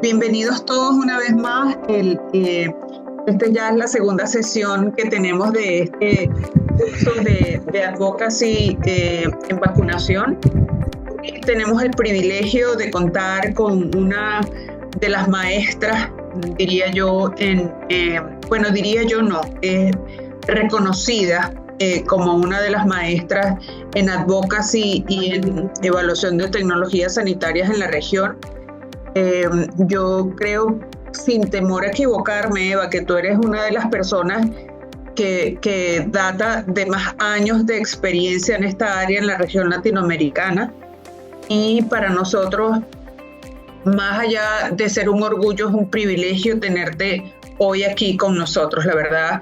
Bienvenidos todos una vez más. Esta ya es la segunda sesión que tenemos de este curso de Advocacy en vacunación. Y tenemos el privilegio de contar con una de las maestras, diría yo, reconocida como una de las maestras en Advocacy y en evaluación de tecnologías sanitarias en la región. Yo creo, sin temor a equivocarme, Eva, que tú eres una de las personas que data de más años de experiencia en esta área en la región latinoamericana. Y para nosotros, más allá de ser un orgullo, es un privilegio tenerte hoy aquí con nosotros. La verdad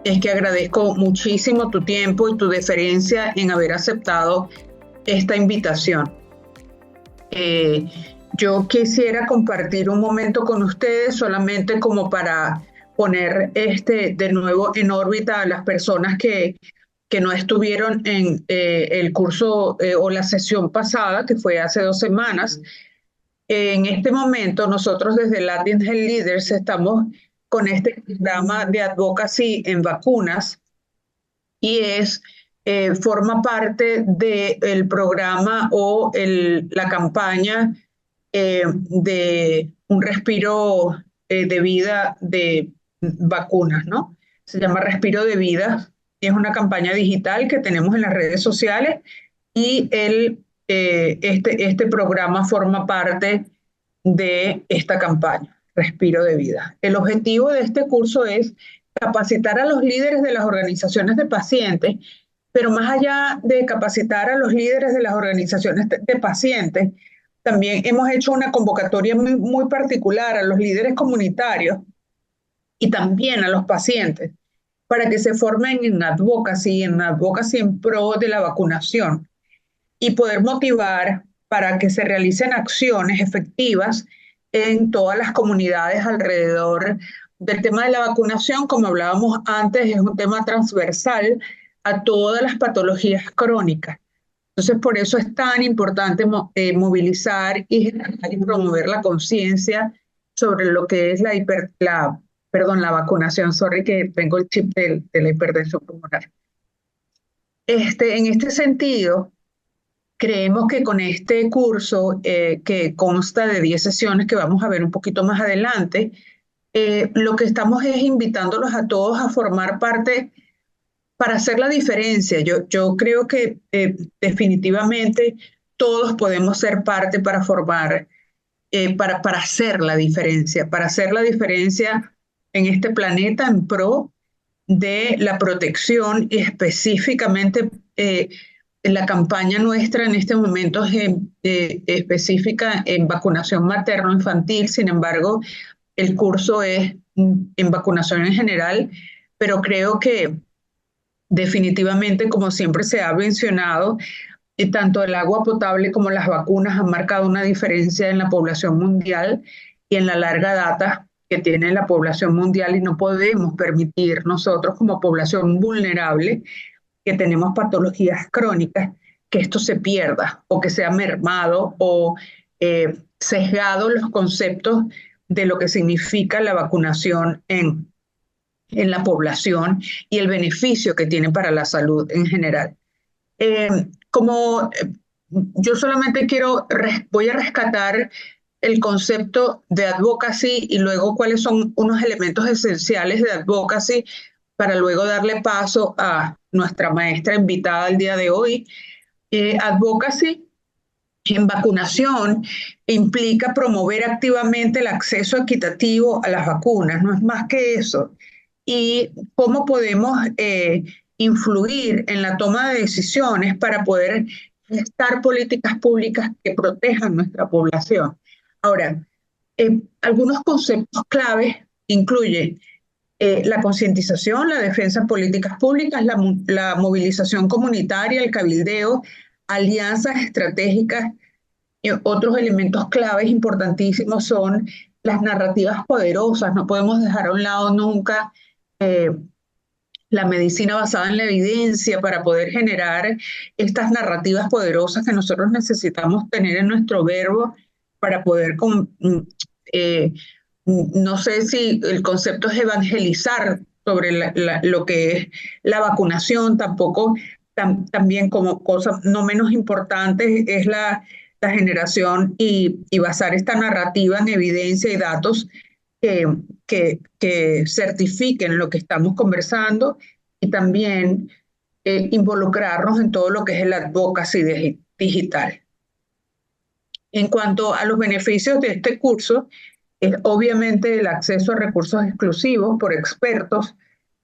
es que agradezco muchísimo tu tiempo y tu deferencia en haber aceptado esta invitación. Yo quisiera compartir un momento con ustedes solamente como para poner de nuevo en órbita a las personas que no estuvieron en el curso o la sesión pasada, que fue hace 2 semanas. En este momento nosotros desde Latin Health Leaders estamos con este programa de advocacy en vacunas y forma parte del programa o la campaña de un respiro de vida de vacunas, ¿no? Se llama Respiro de Vida. Es una campaña digital que tenemos en las redes sociales y este programa forma parte de esta campaña, Respiro de Vida. El objetivo de este curso es capacitar a los líderes de las organizaciones de pacientes, pero más allá de capacitar a los líderes de las organizaciones de pacientes, también hemos hecho una convocatoria muy, muy particular a los líderes comunitarios y también a los pacientes para que se formen en advocacy en pro de la vacunación y poder motivar para que se realicen acciones efectivas en todas las comunidades alrededor del tema de la vacunación. Como hablábamos antes, es un tema transversal a todas las patologías crónicas. Entonces, por eso es tan importante movilizar y promover la conciencia sobre lo que es la vacunación. Sorry que tengo el chip de la hipertensión pulmonar. En este sentido, creemos que con este curso, que consta de 10 sesiones que vamos a ver un poquito más adelante, lo que estamos es invitándolos a todos a formar parte para hacer la diferencia. Yo creo que definitivamente todos podemos ser parte para formar, para hacer la diferencia en este planeta en pro de la protección y específicamente la campaña nuestra en este momento es específica en vacunación materno-infantil. Sin embargo, el curso es en vacunación en general, pero creo que definitivamente, como siempre se ha mencionado, tanto el agua potable como las vacunas han marcado una diferencia en la población mundial y en la larga data que tiene la población mundial, y no podemos permitir nosotros como población vulnerable que tenemos patologías crónicas que esto se pierda o que sea mermado o sesgado los conceptos de lo que significa la vacunación en la población y el beneficio que tiene para la salud en general. Yo solamente voy a rescatar el concepto de advocacy y luego cuáles son unos elementos esenciales de advocacy para luego darle paso a nuestra maestra invitada el día de hoy. Advocacy en vacunación implica promover activamente el acceso equitativo a las vacunas, no es más que eso. Y cómo podemos influir en la toma de decisiones para poder gestar políticas públicas que protejan nuestra población. Ahora, algunos conceptos claves incluyen la concientización, la defensa de políticas públicas, la movilización comunitaria, el cabildeo, alianzas estratégicas. Y otros elementos claves importantísimos son las narrativas poderosas. No podemos dejar a un lado nunca la medicina basada en la evidencia para poder generar estas narrativas poderosas que nosotros necesitamos tener en nuestro verbo para poder no sé si el concepto es evangelizar sobre lo que es la vacunación, tampoco también como cosa no menos importante es la generación y basar esta narrativa en evidencia y datos que, que certifiquen lo que estamos conversando y también involucrarnos en todo lo que es el advocacy digital. En cuanto a los beneficios de este curso, es obviamente el acceso a recursos exclusivos por expertos,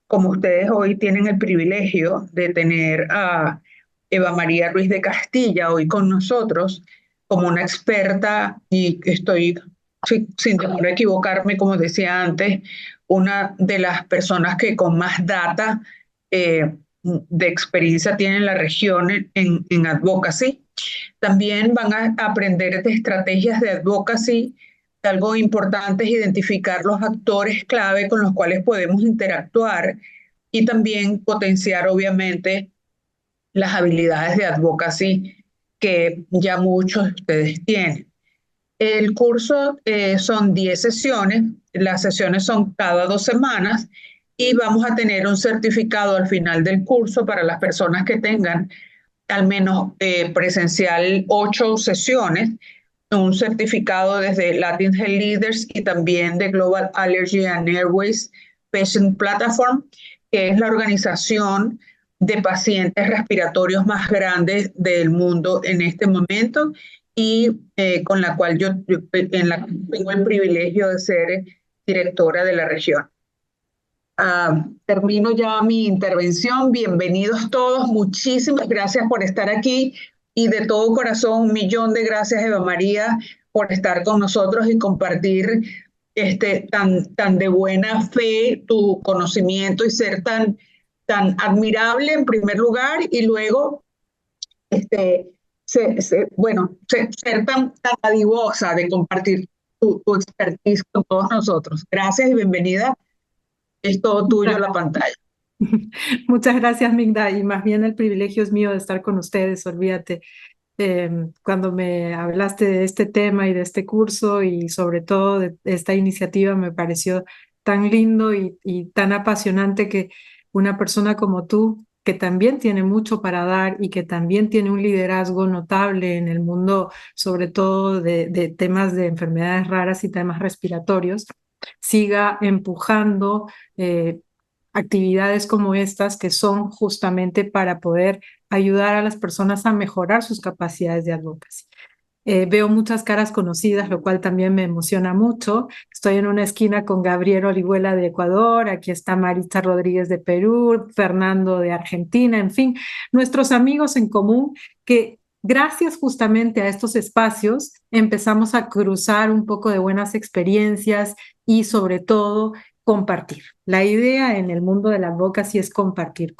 como ustedes hoy tienen el privilegio de tener a Eva María Ruiz de Castilla hoy con nosotros como una experta y estoy, sin temor a equivocarme, como decía antes, una de las personas que con más data de experiencia tiene en la región en advocacy. También van a aprender de estrategias de advocacy. Algo importante es identificar los actores clave con los cuales podemos interactuar y también potenciar, obviamente, las habilidades de advocacy que ya muchos de ustedes tienen. El curso son 10 sesiones, las sesiones son cada 2 semanas y vamos a tener un certificado al final del curso para las personas que tengan al menos presencial 8 sesiones, un certificado desde Latin Health Leaders y también de Global Allergy and Airways Patient Platform, que es la organización de pacientes respiratorios más grande del mundo en este momento y con la cual yo tengo el privilegio de ser directora de la región. Termino ya mi intervención. Bienvenidos todos. Muchísimas gracias por estar aquí y de todo corazón, 1.000.000 de gracias, Eva María, por estar con nosotros y compartir tan de buena fe tu conocimiento y ser tan admirable en primer lugar y luego ser tan adivosa de compartir tu expertise con todos nosotros. Gracias y bienvenida. Es todo tuyo la pantalla. Muchas gracias, Migda, y más bien el privilegio es mío de estar con ustedes, olvídate. Cuando me hablaste de este tema y de este curso y sobre todo de esta iniciativa me pareció tan lindo y tan apasionante que una persona como tú, que también tiene mucho para dar y que también tiene un liderazgo notable en el mundo, sobre todo de temas de enfermedades raras y temas respiratorios, siga empujando actividades como estas que son justamente para poder ayudar a las personas a mejorar sus capacidades de advocacy. Veo muchas caras conocidas, lo cual también me emociona mucho. Estoy en una esquina con Gabriel Orihuela de Ecuador, aquí está Maritza Rodríguez de Perú, Fernando de Argentina, en fin, nuestros amigos en común que gracias justamente a estos espacios empezamos a cruzar un poco de buenas experiencias y sobre todo compartir. La idea en el mundo de la advocacy es compartir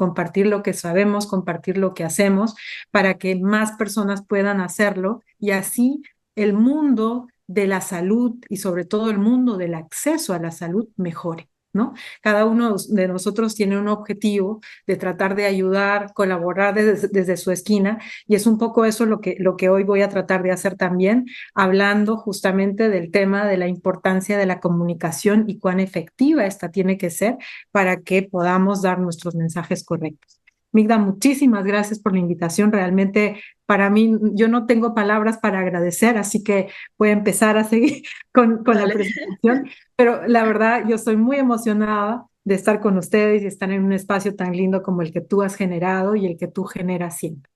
lo que sabemos, compartir lo que hacemos para que más personas puedan hacerlo y así el mundo de la salud y sobre todo el mundo del acceso a la salud mejore, ¿no? Cada uno de nosotros tiene un objetivo de tratar de ayudar, colaborar desde su esquina y es un poco eso lo que hoy voy a tratar de hacer también, hablando justamente del tema de la importancia de la comunicación y cuán efectiva esta tiene que ser para que podamos dar nuestros mensajes correctos. Migda, muchísimas gracias por la invitación. Realmente para mí, yo no tengo palabras para agradecer, así que voy a empezar a seguir con la presentación. Pero la verdad, yo estoy muy emocionada de estar con ustedes y estar en un espacio tan lindo como el que tú has generado y el que tú generas siempre.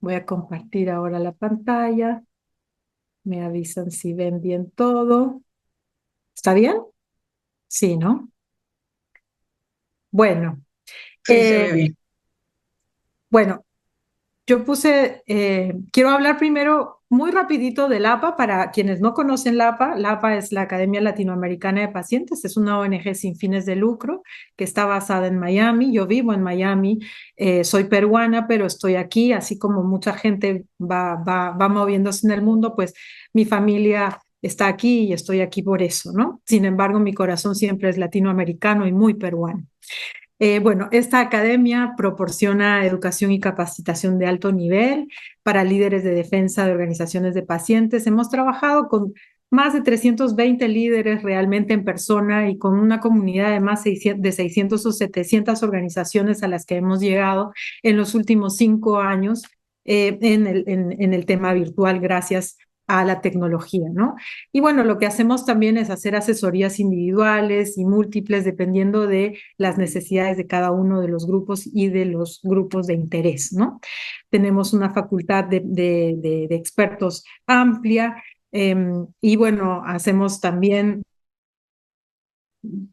Voy a compartir ahora la pantalla. Me avisan si ven bien todo. ¿Está bien? Sí, ¿no? Bueno. Sí, se ve bien. Bueno, yo quiero hablar primero muy rapidito del APA para quienes no conocen la APA. La APA es la Academia Latinoamericana de Pacientes, es una ONG sin fines de lucro que está basada en Miami. Yo vivo en Miami, soy peruana, pero estoy aquí, así como mucha gente va moviéndose en el mundo, pues mi familia está aquí y estoy aquí por eso, ¿no? Sin embargo, mi corazón siempre es latinoamericano y muy peruano. Bueno, esta academia proporciona educación y capacitación de alto nivel para líderes de defensa de organizaciones de pacientes. Hemos trabajado con más de 320 líderes realmente en persona y con una comunidad de más de 600 o 700 organizaciones a las que hemos llegado en los últimos 5 años en el tema virtual gracias a la tecnología, ¿no? Y bueno, lo que hacemos también es hacer asesorías individuales y múltiples dependiendo de las necesidades de cada uno de los grupos y de los grupos de interés, ¿no? Tenemos una facultad de expertos amplia y bueno, hacemos también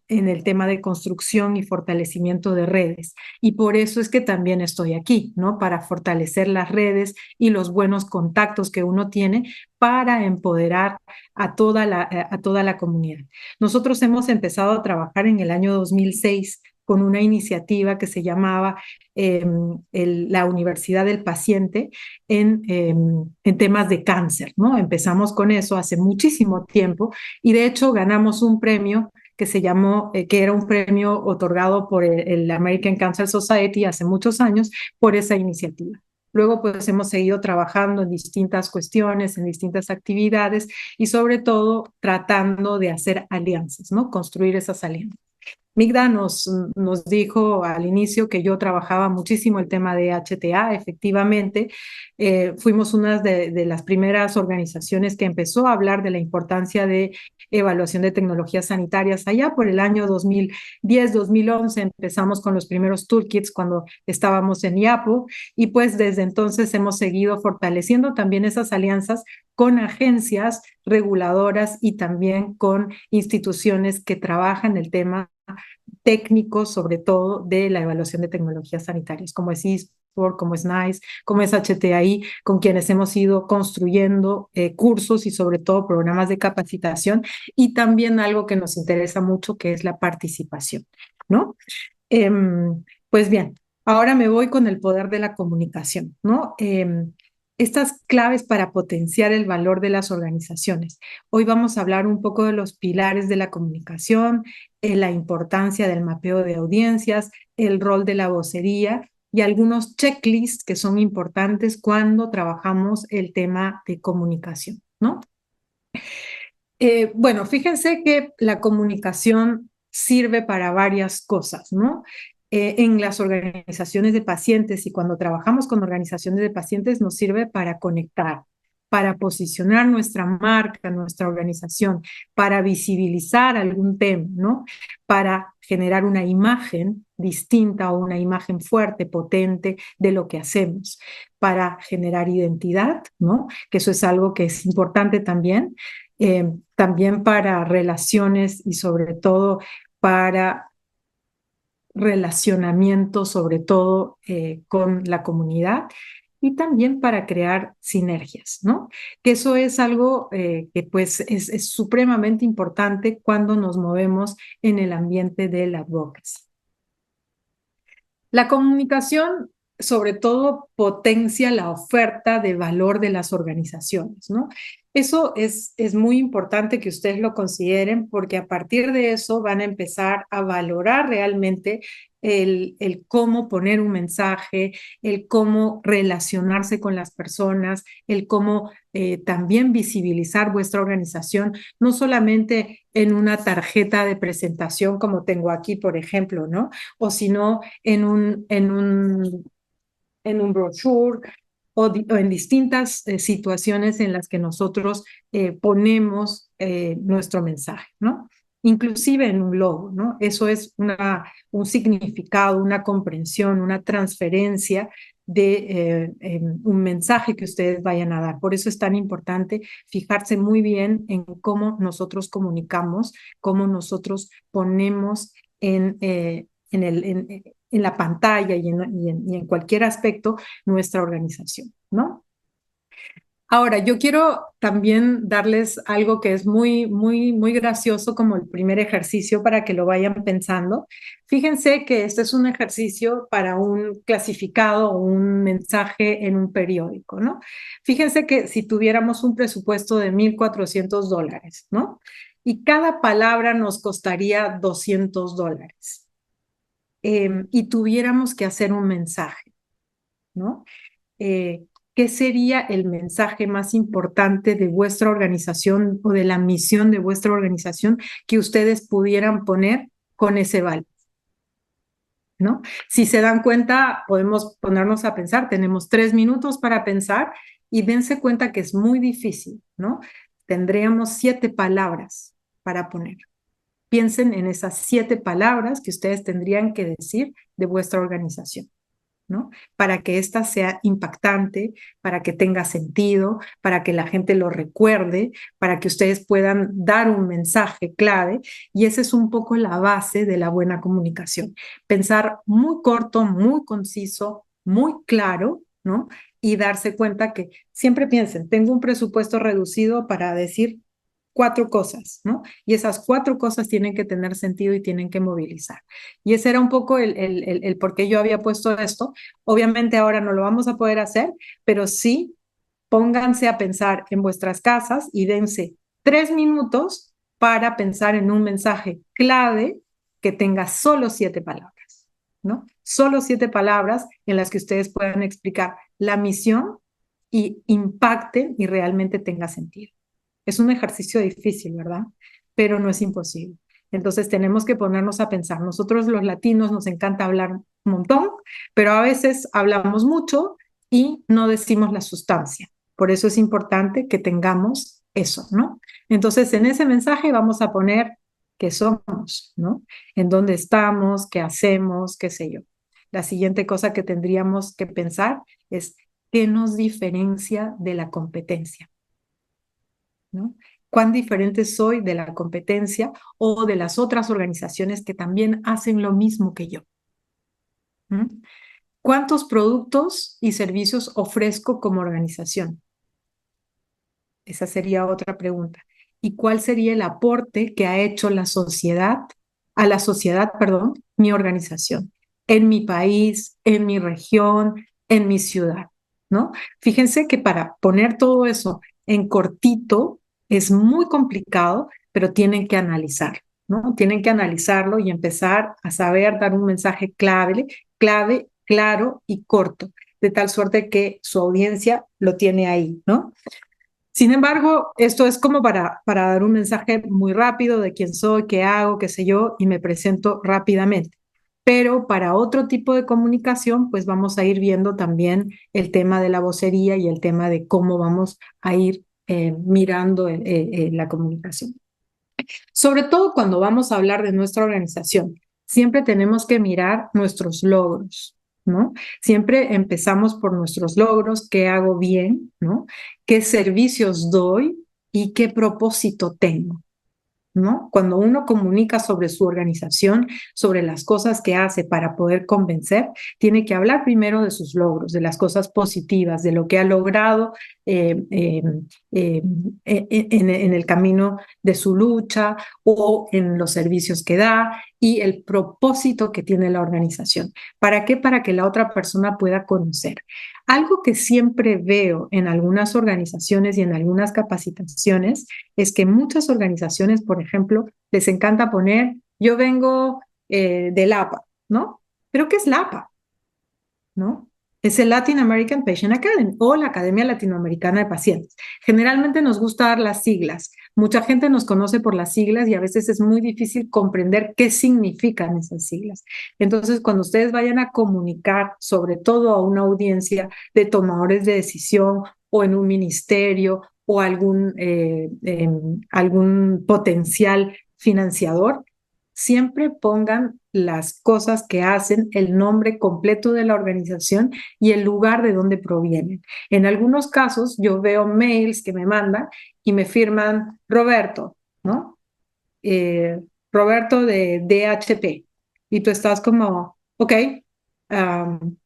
en el tema de construcción y fortalecimiento de redes. Y por eso es que también estoy aquí, ¿no? Para fortalecer las redes y los buenos contactos que uno tiene para empoderar a toda la comunidad. Nosotros hemos empezado a trabajar en el año 2006 con una iniciativa que se llamaba la Universidad del Paciente en temas de cáncer, ¿no? Empezamos con eso hace muchísimo tiempo y de hecho ganamos un premio que se llamó, que era un premio otorgado por el American Cancer Society hace muchos años por esa iniciativa. Luego, pues hemos seguido trabajando en distintas cuestiones, en distintas actividades y sobre todo tratando de hacer alianzas, ¿no? Construir esas alianzas. Migda nos dijo al inicio que yo trabajaba muchísimo el tema de HTA, efectivamente. Fuimos una de las primeras organizaciones que empezó a hablar de la importancia de evaluación de tecnologías sanitarias. Allá por el año 2010, 2011 empezamos con los primeros toolkits cuando estábamos en IAPO y pues desde entonces hemos seguido fortaleciendo también esas alianzas con agencias reguladoras y también con instituciones que trabajan el tema técnico, sobre todo de la evaluación de tecnologías sanitarias, como es ISPOR, como es NICE, como es HTAI, con quienes hemos ido construyendo cursos y sobre todo programas de capacitación y también algo que nos interesa mucho, que es la participación, ¿no? Pues bien, ahora me voy con el poder de la comunicación, ¿no? Estas claves para potenciar el valor de las organizaciones. Hoy vamos a hablar un poco de los pilares de la comunicación, la importancia del mapeo de audiencias, el rol de la vocería y algunos checklists que son importantes cuando trabajamos el tema de comunicación, ¿no? Bueno, fíjense que la comunicación sirve para varias cosas, ¿no? En las organizaciones de pacientes y cuando trabajamos con organizaciones de pacientes nos sirve para conectar, para posicionar nuestra marca, nuestra organización, para visibilizar algún tema, ¿no? Para generar una imagen distinta o una imagen fuerte, potente de lo que hacemos, para generar identidad, ¿no? Que eso es algo que es importante también también para relaciones y sobre todo para relacionamiento, sobre todo con la comunidad y también para crear sinergias, ¿no? Que eso es algo que pues es supremamente importante cuando nos movemos en el ambiente del advocacy. La comunicación, sobre todo, potencia la oferta de valor de las organizaciones, ¿no? Eso es muy importante que ustedes lo consideren porque a partir de eso van a empezar a valorar realmente el cómo poner un mensaje, el cómo relacionarse con las personas, el cómo también visibilizar vuestra organización, no solamente en una tarjeta de presentación como tengo aquí, por ejemplo, ¿no? O sino en un brochure o en distintas situaciones en las que nosotros ponemos nuestro mensaje, ¿no? Inclusive en un logo, ¿no? Eso es un significado, una comprensión, una transferencia de un mensaje que ustedes vayan a dar. Por eso es tan importante fijarse muy bien en cómo nosotros comunicamos, cómo nosotros ponemos en la pantalla y en cualquier aspecto nuestra organización, ¿no? Ahora, yo quiero también darles algo que es muy gracioso como el primer ejercicio para que lo vayan pensando. Fíjense que este es un ejercicio para un clasificado o un mensaje en un periódico, ¿no? Fíjense que si tuviéramos un presupuesto de $1,400, ¿no? Y cada palabra nos costaría $200. y tuviéramos que hacer un mensaje, ¿no? ¿Qué sería el mensaje más importante de vuestra organización o de la misión de vuestra organización que ustedes pudieran poner con ese vale? ¿No? Si se dan cuenta, podemos ponernos a pensar, tenemos 3 minutos para pensar y dense cuenta que es muy difícil, ¿no? Tendríamos 7 palabras para poner. Piensen en esas 7 palabras que ustedes tendrían que decir de vuestra organización, ¿no? Para que ésta sea impactante, para que tenga sentido, para que la gente lo recuerde, para que ustedes puedan dar un mensaje clave. Y esa es un poco la base de la buena comunicación. Pensar muy corto, muy conciso, muy claro, ¿no? Y darse cuenta que siempre piensen, tengo un presupuesto reducido para decir 4 cosas, ¿no? Y esas 4 cosas tienen que tener sentido y tienen que movilizar. Y ese era un poco el por qué yo había puesto esto. Obviamente ahora no lo vamos a poder hacer, pero sí pónganse a pensar en vuestras casas y dense 3 minutos para pensar en un mensaje clave que tenga solo 7 palabras, ¿no? Solo 7 palabras en las que ustedes puedan explicar la misión y impacten y realmente tenga sentido. Es un ejercicio difícil, ¿verdad? Pero no es imposible. Entonces tenemos que ponernos a pensar. Nosotros los latinos nos encanta hablar un montón, pero a veces hablamos mucho y no decimos la sustancia. Por eso es importante que tengamos eso, ¿no? Entonces en ese mensaje vamos a poner qué somos, ¿no? En dónde estamos, qué hacemos, qué sé yo. La siguiente cosa que tendríamos que pensar es qué nos diferencia de la competencia, ¿no? ¿Cuán diferente soy de la competencia o de las otras organizaciones que también hacen lo mismo que yo? ¿Mm? ¿Cuántos productos y servicios ofrezco como organización? Esa sería otra pregunta. ¿Y cuál sería el aporte que ha hecho a la sociedad, perdón, mi organización, en mi país, en mi región, en mi ciudad, ¿no? Fíjense que para poner todo eso en cortito es muy complicado, pero tienen que analizar, ¿no? Tienen que analizarlo y empezar a saber dar un mensaje clave, claro y corto, de tal suerte que su audiencia lo tiene ahí, ¿no? Sin embargo, esto es como para dar un mensaje muy rápido de quién soy, qué hago, qué sé yo, y me presento rápidamente. Pero para otro tipo de comunicación, pues vamos a ir viendo también el tema de la vocería y el tema de cómo vamos a ir mirando la comunicación. Sobre todo cuando vamos a hablar de nuestra organización, siempre tenemos que mirar nuestros logros, ¿no? Siempre empezamos por nuestros logros, qué hago bien, ¿no? ¿Qué servicios doy y qué propósito tengo? ¿No? Cuando uno comunica sobre su organización, sobre las cosas que hace para poder convencer, tiene que hablar primero de sus logros, de las cosas positivas, de lo que ha logrado en el camino de su lucha o en los servicios que da y el propósito que tiene la organización. ¿Para qué? Para que la otra persona pueda conocer. Algo que siempre veo en algunas organizaciones y en algunas capacitaciones es que muchas organizaciones, por ejemplo, les encanta poner, yo vengo del APA, ¿no? ¿Pero qué es la APA? ¿No? Es el Latin American Patient Academy o la Academia Latinoamericana de Pacientes. Generalmente nos gusta dar las siglas. Mucha gente nos conoce por las siglas y a veces es muy difícil comprender qué significan esas siglas. Entonces, cuando ustedes vayan a comunicar, sobre todo a una audiencia de tomadores de decisión o en un ministerio o algún potencial financiador, siempre pongan las cosas que hacen, el nombre completo de la organización y el lugar de donde provienen. En algunos casos yo veo mails que me mandan y me firman Roberto, ¿no? Roberto de DHP. Y tú estás como, ok,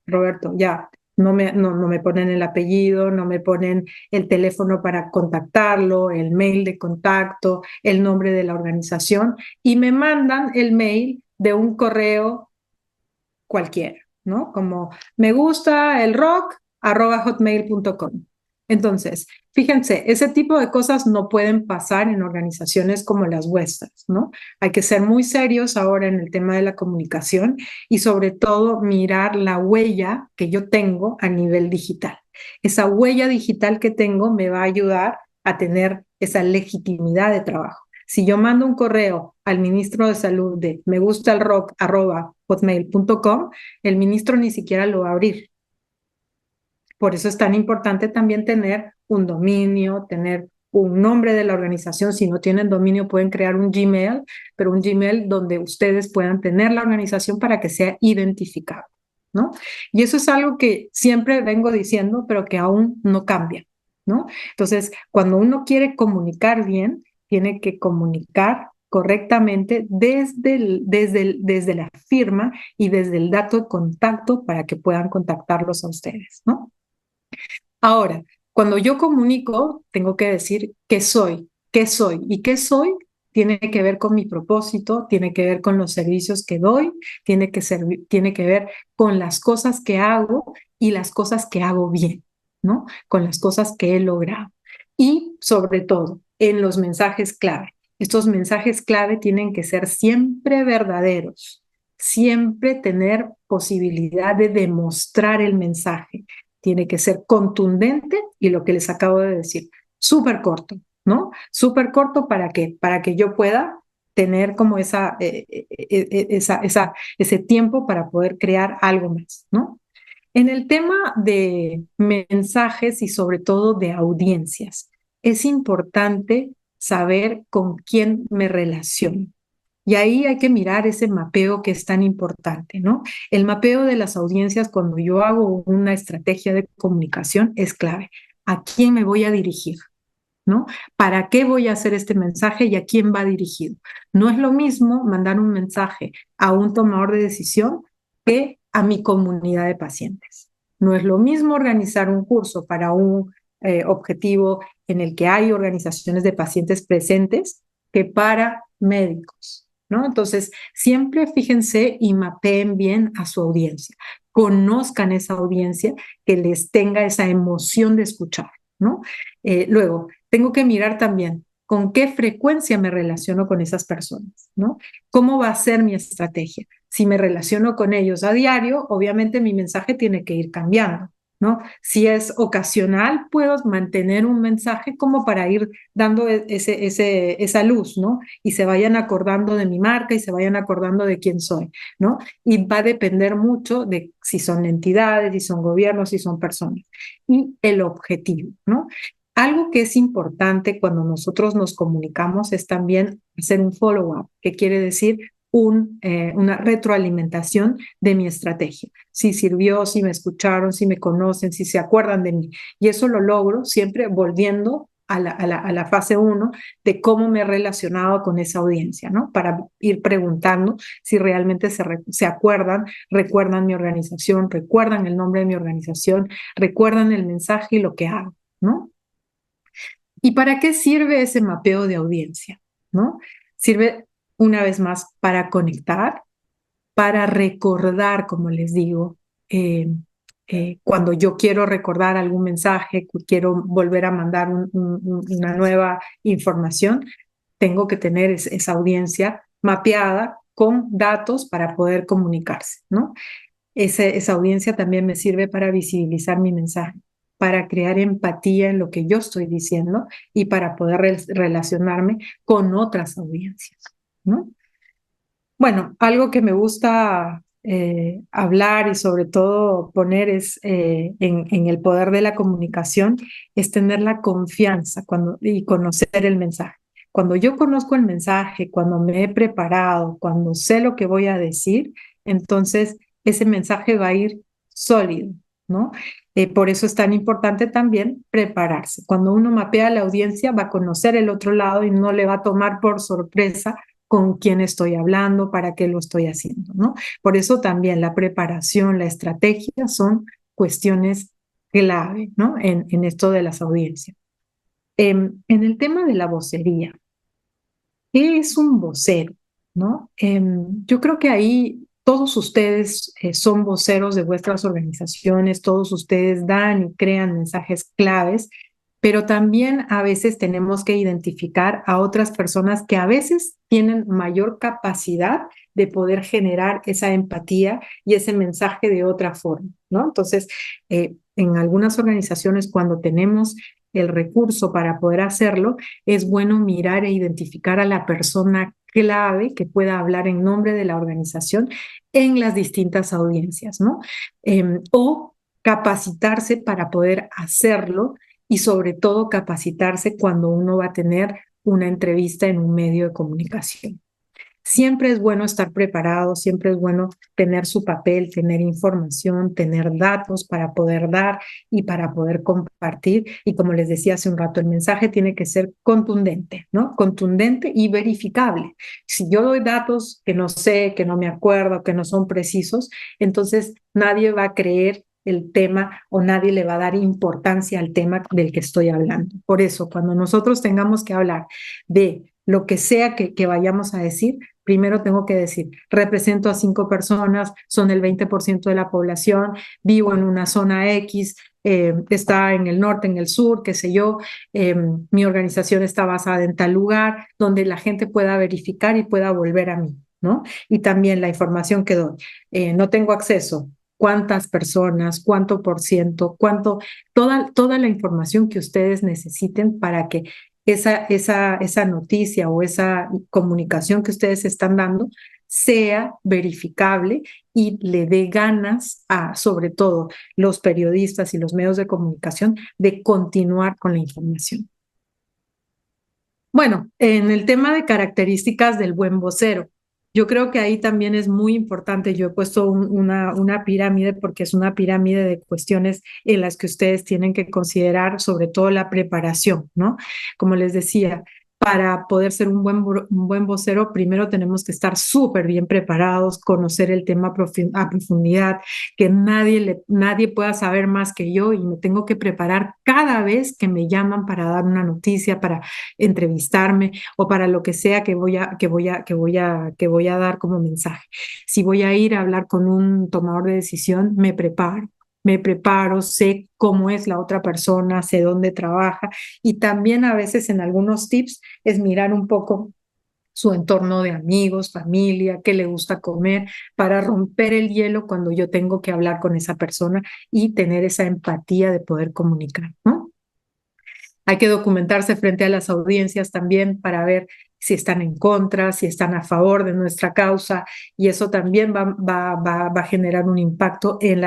Roberto, ya. No me ponen el apellido, no me ponen el teléfono para contactarlo, el mail de contacto, el nombre de la organización y me mandan el mail de un correo cualquiera, ¿no? Como me gusta el rock @hotmail.com. Entonces, fíjense, ese tipo de cosas no pueden pasar en organizaciones como las vuestras, ¿no? Hay que ser muy serios ahora en el tema de la comunicación y sobre todo mirar la huella que yo tengo a nivel digital. Esa huella digital que tengo me va a ayudar a tener esa legitimidad de trabajo. Si yo mando un correo al ministro de Salud de megustalrock@hotmail.com, el ministro ni siquiera lo va a abrir. Por eso es tan importante también tener un dominio, tener un nombre de la organización. Si no tienen dominio, pueden crear un Gmail, pero un Gmail donde ustedes puedan tener la organización para que sea identificado, ¿no? Y eso es algo que siempre vengo diciendo, pero que aún no cambia, ¿no? Entonces, cuando uno quiere comunicar bien, tiene que comunicar correctamente desde la firma y desde el dato de contacto para que puedan contactarlos a ustedes, ¿no? Ahora, cuando yo comunico, tengo que decir qué soy y qué soy tiene que ver con mi propósito, tiene que ver con los servicios que doy, tiene que ver con las cosas que hago y las cosas que hago bien, ¿no? Con las cosas que he logrado. Y sobre todo, en los mensajes clave. Estos mensajes clave tienen que ser siempre verdaderos, siempre tener posibilidad de demostrar el mensaje, tiene que ser contundente y lo que les acabo de decir, súper corto, ¿no? Súper corto ¿para qué? Para que yo pueda tener como ese tiempo para poder crear algo más, ¿no? En el tema de mensajes y sobre todo de audiencias, es importante saber con quién me relaciono. Y ahí hay que mirar ese mapeo que es tan importante, ¿no? El mapeo de las audiencias cuando yo hago una estrategia de comunicación es clave. ¿A quién me voy a dirigir? ¿No? ¿Para qué voy a hacer este mensaje y a quién va dirigido? No es lo mismo mandar un mensaje a un tomador de decisión que a mi comunidad de pacientes. No es lo mismo organizar un curso para un objetivo en el que hay organizaciones de pacientes presentes que para médicos, ¿no? Entonces, siempre fíjense y mapeen bien a su audiencia, conozcan esa audiencia que les tenga esa emoción de escuchar, ¿no? Luego, tengo que mirar también con qué frecuencia me relaciono con esas personas, ¿no? ¿Cómo va a ser mi estrategia? Si me relaciono con ellos a diario, obviamente mi mensaje tiene que ir cambiando, ¿no? Si es ocasional, puedo mantener un mensaje como para ir dando esa luz, ¿no? Y se vayan acordando de mi marca y se vayan acordando de quién soy, ¿no? Y va a depender mucho de si son entidades, si son gobiernos, si son personas. Y el objetivo, ¿no? Algo que es importante cuando nosotros nos comunicamos es también hacer un follow-up, que quiere decir una retroalimentación de mi estrategia. Si sirvió, si me escucharon, si me conocen, si se acuerdan de mí. Y eso lo logro siempre volviendo a la fase 1 de cómo me he relacionado con esa audiencia, ¿no? Para ir preguntando si realmente se acuerdan, recuerdan mi organización, recuerdan el nombre de mi organización, recuerdan el mensaje y lo que hago, ¿no? ¿Y para qué sirve ese mapeo de audiencia? ¿No? Sirve una vez más para conectar, para recordar, como les digo, cuando yo quiero recordar algún mensaje, quiero volver a mandar una nueva información, tengo que tener esa audiencia mapeada con datos para poder comunicarse, ¿no? Esa audiencia también me sirve para visibilizar mi mensaje, para crear empatía en lo que yo estoy diciendo y para poder relacionarme con otras audiencias, ¿no? Bueno, algo que me gusta hablar y sobre todo poner en el poder de la comunicación es tener la confianza y conocer el mensaje. Cuando yo conozco el mensaje, cuando me he preparado, cuando sé lo que voy a decir, entonces ese mensaje va a ir sólido, ¿no? Por eso es tan importante también prepararse. Cuando uno mapea la audiencia, va a conocer el otro lado y no le va a tomar por sorpresa con quién estoy hablando, para qué lo estoy haciendo, ¿no? Por eso también la preparación, la estrategia son cuestiones clave, ¿no? En esto de las audiencias. En el tema de la vocería, ¿qué es un vocero? ¿No? Yo creo que ahí todos ustedes son voceros de vuestras organizaciones, todos ustedes dan y crean mensajes claves, pero también a veces tenemos que identificar a otras personas que a veces tienen mayor capacidad de poder generar esa empatía y ese mensaje de otra forma, ¿no? Entonces, en algunas organizaciones, cuando tenemos el recurso para poder hacerlo, es bueno mirar e identificar a la persona clave que pueda hablar en nombre de la organización en las distintas audiencias, ¿no? O capacitarse para poder hacerlo y sobre todo capacitarse cuando uno va a tener una entrevista en un medio de comunicación. Siempre es bueno estar preparado, siempre es bueno tener su papel, tener información, tener datos para poder dar y para poder compartir. Y como les decía hace un rato, el mensaje tiene que ser contundente, ¿no? Contundente y verificable. Si yo doy datos que no sé, que no me acuerdo, que no son precisos, entonces nadie va a creer el tema o nadie le va a dar importancia al tema del que estoy hablando. Por eso, cuando nosotros tengamos que hablar de lo que sea que vayamos a decir, primero tengo que decir, represento a 5 personas, son el 20% de la población, vivo en una zona X, está en el norte, en el sur, qué sé yo, mi organización está basada en tal lugar, donde la gente pueda verificar y pueda volver a mí, ¿no? Y también la información que doy. No tengo acceso. ¿Cuántas personas? ¿Cuánto por ciento? ¿Cuánto? Toda la información que ustedes necesiten para que esa noticia o esa comunicación que ustedes están dando sea verificable y le dé ganas a, sobre todo, los periodistas y los medios de comunicación de continuar con la información. Bueno, en el tema de características del buen vocero, yo creo que ahí también es muy importante. Yo he puesto una pirámide porque es una pirámide de cuestiones en las que ustedes tienen que considerar sobre todo la preparación, ¿no? Como les decía, para poder ser un buen vocero, primero tenemos que estar súper bien preparados, conocer el tema a profundidad, que nadie pueda saber más que yo y me tengo que preparar cada vez que me llaman para dar una noticia, para entrevistarme o para lo que sea que voy a dar como mensaje. Si voy a ir a hablar con un tomador de decisión, me preparo, sé cómo es la otra persona, sé dónde trabaja y también a veces en algunos tips es mirar un poco su entorno de amigos, familia, qué le gusta comer, para romper el hielo cuando yo tengo que hablar con esa persona y tener esa empatía de poder comunicar, ¿no? Hay que documentarse frente a las audiencias también para ver si están en contra, si están a favor de nuestra causa, y eso también va a generar un impacto en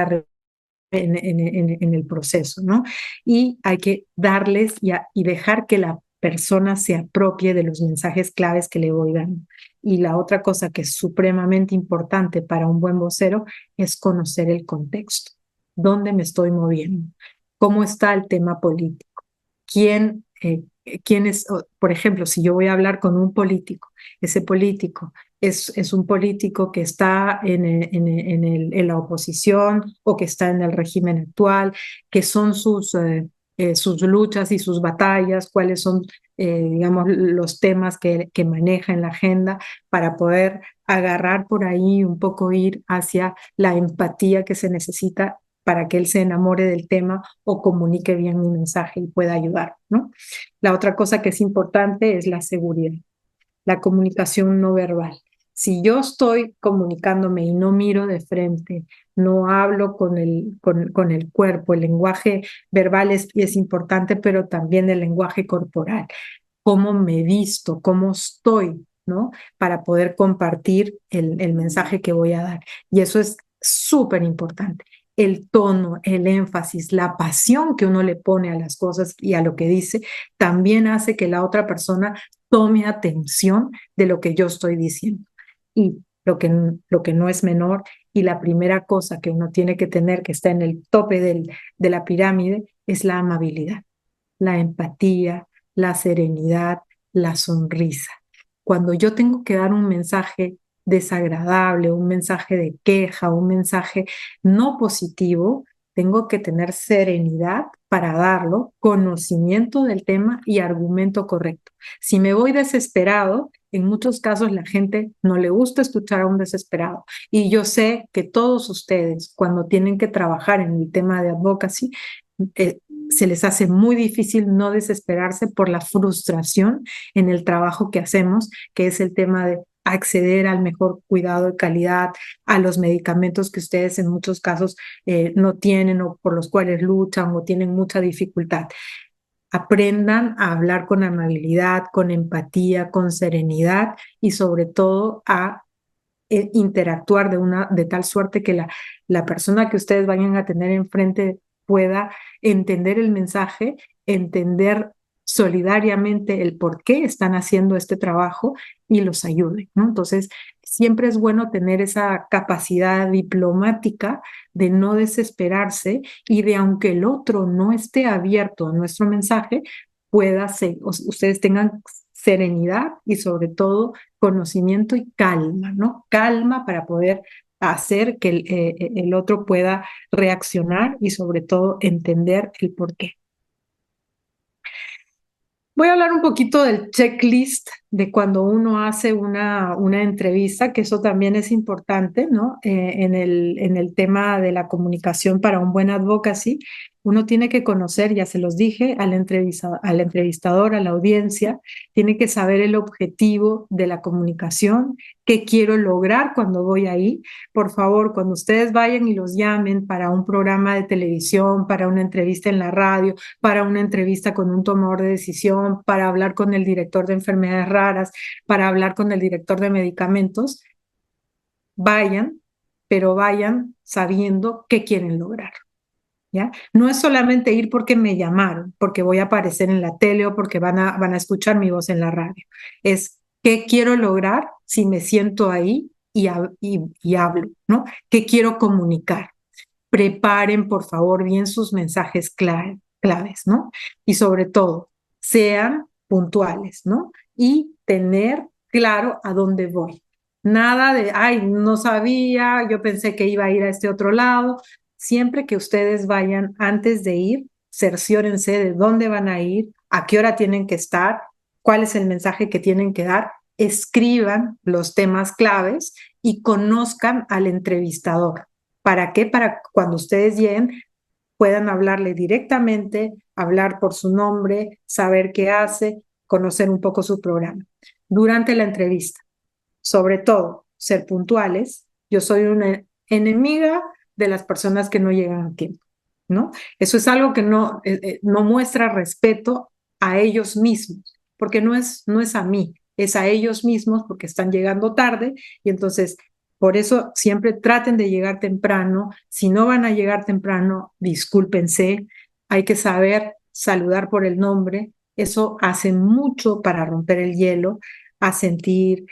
el proceso, ¿no? Y hay que darles y dejar que la persona se apropie de los mensajes claves que le voy dando. Y la otra cosa que es supremamente importante para un buen vocero es conocer el contexto. ¿Dónde me estoy moviendo? ¿Cómo está el tema político? ¿Quién es, por ejemplo, si yo voy a hablar con un político, ese político es un político que está en la oposición o que está en el régimen actual, que son sus luchas y sus batallas, cuáles son, digamos, los temas que maneja en la agenda para poder agarrar por ahí un poco, ir hacia la empatía que se necesita para que él se enamore del tema o comunique bien mi mensaje y pueda ayudar, ¿no? La otra cosa que es importante es la seguridad, la comunicación no verbal. Si yo estoy comunicándome y no miro de frente, no hablo con el cuerpo, el lenguaje verbal es importante, pero también el lenguaje corporal, cómo me visto, cómo estoy, ¿no? Para poder compartir el mensaje que voy a dar. Y eso es súper importante. El tono, el énfasis, la pasión que uno le pone a las cosas y a lo que dice, también hace que la otra persona tome atención de lo que yo estoy diciendo. Y lo que no es menor, y la primera cosa que uno tiene que tener, que está en el tope de la pirámide, es la amabilidad, la empatía, la serenidad, la sonrisa. Cuando yo tengo que dar un mensaje desagradable, un mensaje de queja, un mensaje no positivo, tengo que tener serenidad para darlo, conocimiento del tema y argumento correcto. Si me voy desesperado, En muchos casos la gente no le gusta escuchar a un desesperado. Y yo sé que todos ustedes, cuando tienen que trabajar en el tema de advocacy, se les hace muy difícil no desesperarse por la frustración en el trabajo que hacemos, que es el tema de acceder al mejor cuidado de calidad, a los medicamentos que ustedes en muchos casos no tienen o por los cuales luchan o tienen mucha dificultad. Aprendan a hablar con amabilidad, con empatía, con serenidad y sobre todo a interactuar de tal suerte que la persona que ustedes vayan a tener enfrente pueda entender el mensaje, entender solidariamente el por qué están haciendo este trabajo y los ayude, ¿no? Entonces, siempre es bueno tener esa capacidad diplomática de no desesperarse y de, aunque el otro no esté abierto a nuestro mensaje, pueda ser, ustedes tengan serenidad y sobre todo conocimiento y calma, ¿no? Calma para poder hacer que el otro pueda reaccionar y sobre todo entender el por qué. Voy a hablar un poquito del checklist de cuando uno hace una entrevista, que eso también es importante, ¿no? En el tema de la comunicación para un buen advocacy, uno tiene que conocer, ya se los dije, al entrevistador, a la audiencia, tiene que saber el objetivo de la comunicación, qué quiero lograr cuando voy ahí. Por favor, cuando ustedes vayan y los llamen para un programa de televisión, para una entrevista en la radio, para una entrevista con un tomador de decisión, para hablar con el director de enfermedades raras, para hablar con el director de medicamentos, vayan, pero vayan sabiendo qué quieren lograr. ¿Ya? No es solamente ir porque me llamaron, porque voy a aparecer en la tele o porque van a escuchar mi voz en la radio. Es qué quiero lograr si me siento ahí y hablo, ¿no? ¿Qué quiero comunicar? Preparen, por favor, bien sus mensajes claves, ¿no? Y sobre todo, sean puntuales, ¿no? Y tener claro a dónde voy. Nada de, ay, no sabía, yo pensé que iba a ir a este otro lado. Siempre que ustedes vayan, antes de ir, cerciórense de dónde van a ir, a qué hora tienen que estar, cuál es el mensaje que tienen que dar, escriban los temas claves y conozcan al entrevistador. ¿Para qué? Para cuando ustedes lleguen puedan hablarle directamente, hablar por su nombre, saber qué hace, conocer un poco su programa. Durante la entrevista, sobre todo, ser puntuales. Yo soy una enemiga de las personas que no llegan a tiempo, ¿no? Eso es algo que no muestra respeto a ellos mismos, porque no es a mí, es a ellos mismos porque están llegando tarde y entonces por eso siempre traten de llegar temprano. Si no van a llegar temprano, discúlpense. Hay que saber saludar por el nombre. Eso hace mucho para romper el hielo, a sentir,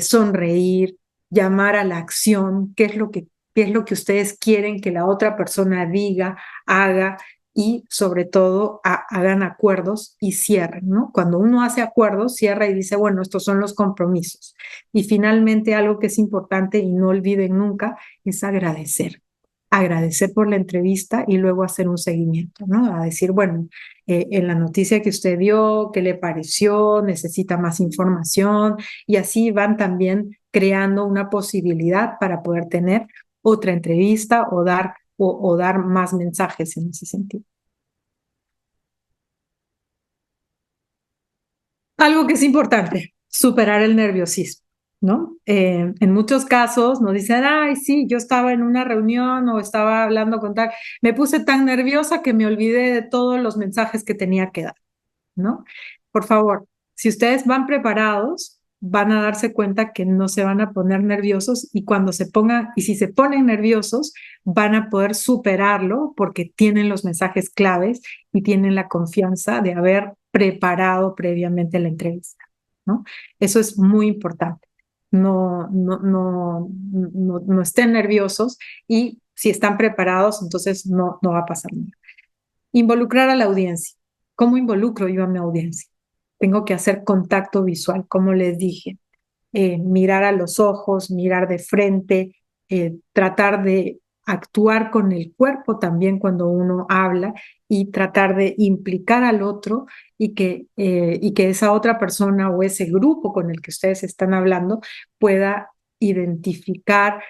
sonreír, llamar a la acción, qué es lo que ustedes quieren que la otra persona diga, haga y sobre todo hagan acuerdos y cierren, ¿no? Cuando uno hace acuerdos, cierra y dice, bueno, estos son los compromisos. Y finalmente, algo que es importante y no olviden nunca es agradecer. Agradecer por la entrevista y luego hacer un seguimiento, ¿no? A decir, bueno, en la noticia que usted dio, ¿qué le pareció? ¿Necesita más información? Y así van también creando una posibilidad para poder tener otra entrevista o dar más mensajes en ese sentido. Algo que es importante, superar el nerviosismo, ¿no? En muchos casos nos dicen, ay, sí, yo estaba en una reunión o estaba hablando con tal, me puse tan nerviosa que me olvidé de todos los mensajes que tenía que dar, ¿no? Por favor, si ustedes van preparados, van a darse cuenta que no se van a poner nerviosos y cuando se pongan, y si se ponen nerviosos, van a poder superarlo porque tienen los mensajes claves y tienen la confianza de haber preparado previamente la entrevista, ¿no? Eso es muy importante. No estén nerviosos y si están preparados, entonces no va a pasar nada. Involucrar a la audiencia. ¿Cómo involucro yo a mi audiencia? Tengo que hacer contacto visual, como les dije, mirar a los ojos, mirar de frente, tratar de actuar con el cuerpo también cuando uno habla y tratar de implicar al otro y que esa otra persona o ese grupo con el que ustedes están hablando pueda identificar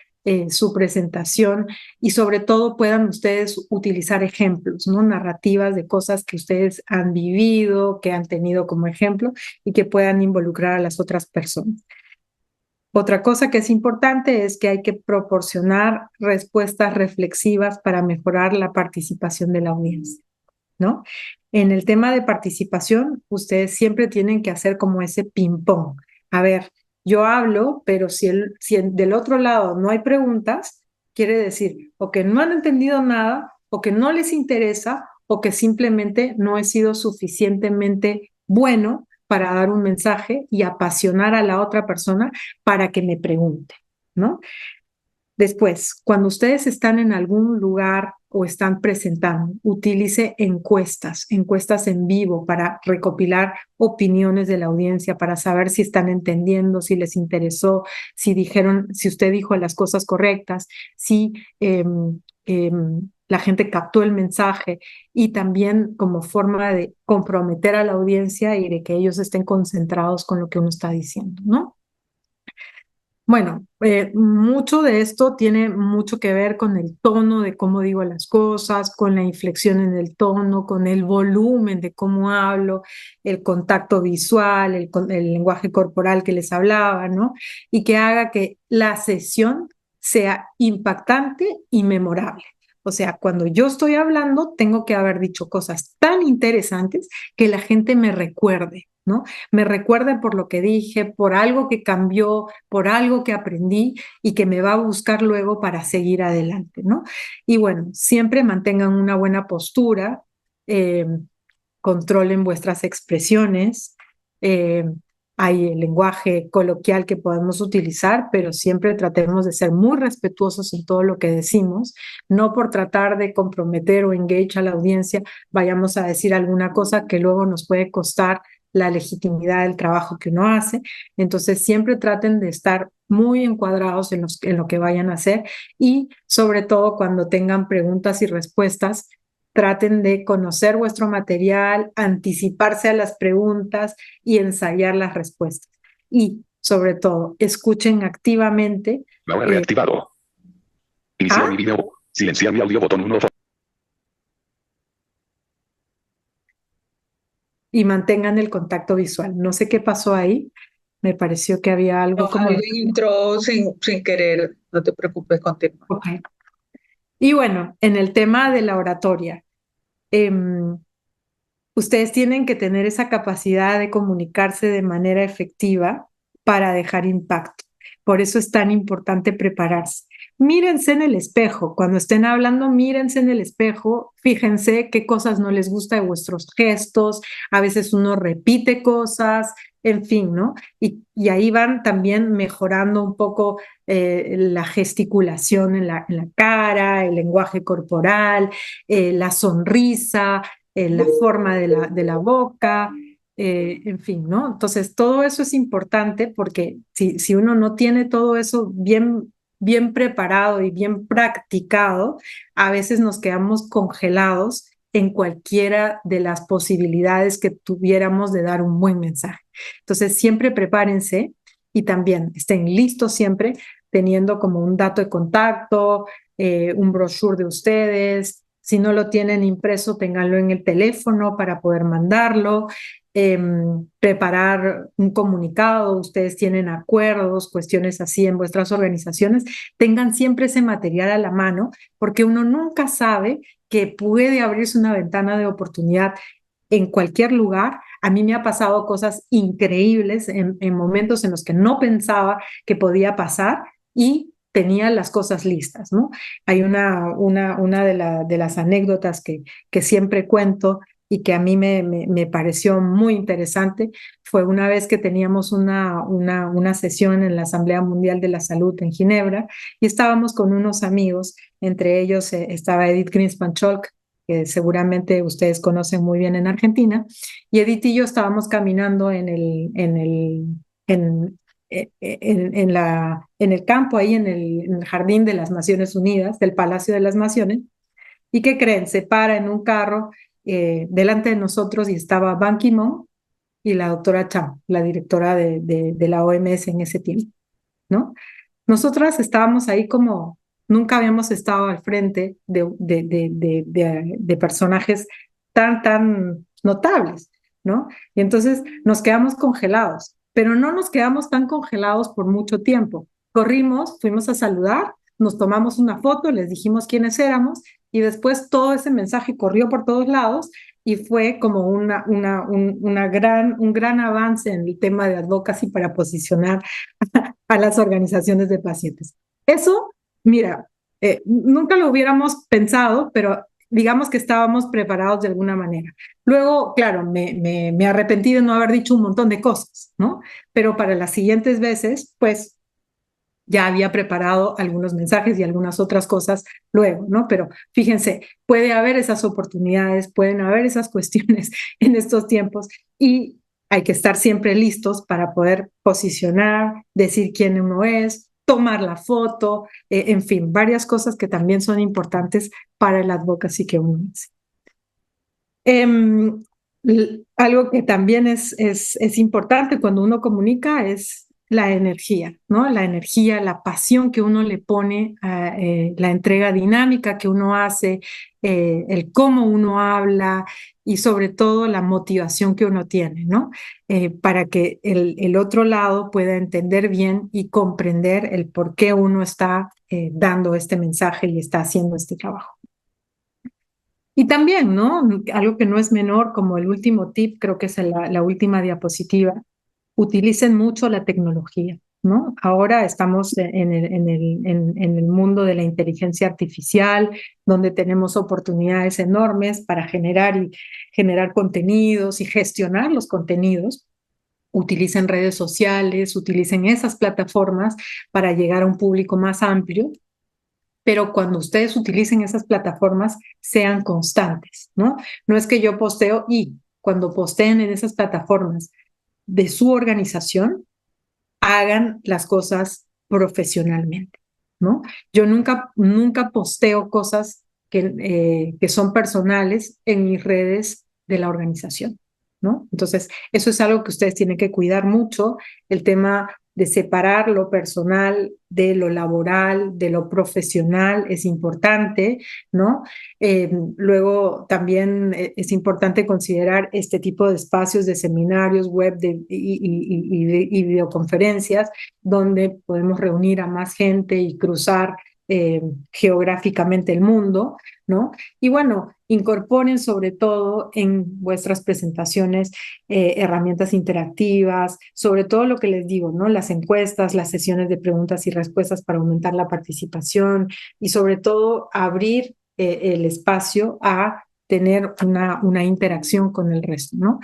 su presentación y sobre todo puedan ustedes utilizar ejemplos, ¿no? Narrativas de cosas que ustedes han vivido, que han tenido como ejemplo y que puedan involucrar a las otras personas. Otra cosa que es importante es que hay que proporcionar respuestas reflexivas para mejorar la participación de la audiencia, ¿no? En el tema de participación, ustedes siempre tienen que hacer como ese ping-pong. A ver, yo hablo, pero si del otro lado no hay preguntas, quiere decir o que no han entendido nada, o que no les interesa, o que simplemente no he sido suficientemente bueno para dar un mensaje y apasionar a la otra persona para que me pregunte, ¿no? Después, cuando ustedes están en algún lugar o están presentando, utilice encuestas en vivo para recopilar opiniones de la audiencia, para saber si están entendiendo, si les interesó, si usted dijo las cosas correctas, si la gente captó el mensaje y también como forma de comprometer a la audiencia y de que ellos estén concentrados con lo que uno está diciendo, ¿no? Bueno, mucho de esto tiene mucho que ver con el tono de cómo digo las cosas, con la inflexión en el tono, con el volumen de cómo hablo, el contacto visual, el lenguaje corporal que les hablaba, ¿no? Y que haga que la sesión sea impactante y memorable. O sea, cuando yo estoy hablando, tengo que haber dicho cosas tan interesantes que la gente me recuerde, ¿no? Me recuerde por lo que dije, por algo que cambió, por algo que aprendí y que me va a buscar luego para seguir adelante, ¿no? Y bueno, siempre mantengan una buena postura, eh, controlen vuestras expresiones. Hay el lenguaje coloquial que podemos utilizar, pero siempre tratemos de ser muy respetuosos en todo lo que decimos, no por tratar de comprometer o engage a la audiencia, vayamos a decir alguna cosa que luego nos puede costar la legitimidad del trabajo que uno hace. Entonces, siempre traten de estar muy encuadrados en lo que vayan a hacer y sobre todo cuando tengan preguntas y respuestas, traten de conocer vuestro material, anticiparse a las preguntas y ensayar las respuestas. Y sobre todo, escuchen activamente. Ahora reactivado. Iniciar mi video. Silenciar mi audio botón 1. Y mantengan el contacto visual. No sé qué pasó ahí. Me pareció que había algo No, como... alguien entró sin querer, no te preocupes, continúa. Okay. Y bueno, en el tema de la oratoria, ustedes tienen que tener esa capacidad de comunicarse de manera efectiva para dejar impacto. Por eso es tan importante prepararse. Mírense en el espejo. Cuando estén hablando, mírense en el espejo. Fíjense qué cosas no les gusta de vuestros gestos. A veces uno repite cosas, en fin, ¿no? Y ahí van también mejorando un poco la gesticulación en la cara, el lenguaje corporal, la sonrisa, la forma de la boca, en fin, ¿no? Entonces, todo eso es importante porque si uno no tiene todo eso bien preparado y bien practicado, a veces nos quedamos congelados en cualquiera de las posibilidades que tuviéramos de dar un buen mensaje. Entonces, siempre prepárense y también estén listos siempre teniendo como un dato de contacto, un brochure de ustedes. Si no lo tienen impreso, ténganlo en el teléfono para poder mandarlo. Preparar un comunicado, ustedes tienen acuerdos, cuestiones así en vuestras organizaciones, tengan siempre ese material a la mano, porque uno nunca sabe que puede abrirse una ventana de oportunidad en cualquier lugar. A mí me ha pasado cosas increíbles en momentos en los que no pensaba que podía pasar y tenía las cosas listas, ¿no? Hay una de las anécdotas que siempre cuento y que a mí me pareció muy interesante, fue una vez que teníamos una sesión en la Asamblea Mundial de la Salud en Ginebra y estábamos con unos amigos, entre ellos estaba Edith Greenspan-Chalk, que seguramente ustedes conocen muy bien en Argentina, y Edith y yo estábamos caminando en el campo, ahí en el jardín de las Naciones Unidas, del Palacio de las Naciones. ¿Y qué creen? Se para en un carro delante de nosotros y estaba Ban Ki-moon y la doctora Chang, la directora de la OMS en ese tiempo, ¿no? Nosotras estábamos ahí como nunca habíamos estado al frente de personajes tan notables, ¿no? Y entonces nos quedamos congelados, pero no nos quedamos tan congelados por mucho tiempo. Corrimos, fuimos a saludar, nos tomamos una foto, les dijimos quiénes éramos y después todo ese mensaje corrió por todos lados y fue como un gran avance en el tema de advocacy para posicionar a las organizaciones de pacientes. Eso, mira, nunca lo hubiéramos pensado, pero digamos que estábamos preparados de alguna manera. Luego, claro, me arrepentí de no haber dicho un montón de cosas, ¿no? Pero para las siguientes veces, pues ya había preparado algunos mensajes y algunas otras cosas luego, ¿no? Pero fíjense, puede haber esas oportunidades, pueden haber esas cuestiones en estos tiempos y hay que estar siempre listos para poder posicionar, decir quién uno es, tomar la foto, en fin, varias cosas que también son importantes para el advocacy que uno hace. Algo que también es importante cuando uno comunica es la energía, ¿no? La energía, la pasión que uno le pone a la entrega dinámica que uno hace, el cómo uno habla y sobre todo la motivación que uno tiene, ¿no? Para que el otro lado pueda entender bien y comprender el por qué uno está dando este mensaje y está haciendo este trabajo. Y también, ¿no? Algo que no es menor, como el último tip, creo que es la última diapositiva, utilicen mucho la tecnología, ¿no? Ahora estamos en el mundo de la inteligencia artificial, donde tenemos oportunidades enormes para generar contenidos y gestionar los contenidos. Utilicen redes sociales, utilicen esas plataformas para llegar a un público más amplio, pero cuando ustedes utilicen esas plataformas, sean constantes, ¿no? No es que yo posteo y cuando posteen en esas plataformas de su organización, hagan las cosas profesionalmente, ¿no? Yo nunca posteo cosas que son personales en mis redes de la organización, ¿no? Entonces, eso es algo que ustedes tienen que cuidar mucho, el tema de separar lo personal de lo laboral, de lo profesional, es importante, ¿no? Luego también es importante considerar este tipo de espacios de seminarios web y videoconferencias donde podemos reunir a más gente y cruzar geográficamente el mundo, ¿no? Y bueno, incorporen sobre todo en vuestras presentaciones herramientas interactivas, sobre todo lo que les digo, ¿no? Las encuestas, las sesiones de preguntas y respuestas para aumentar la participación y sobre todo abrir el espacio a tener una interacción con el resto, ¿no?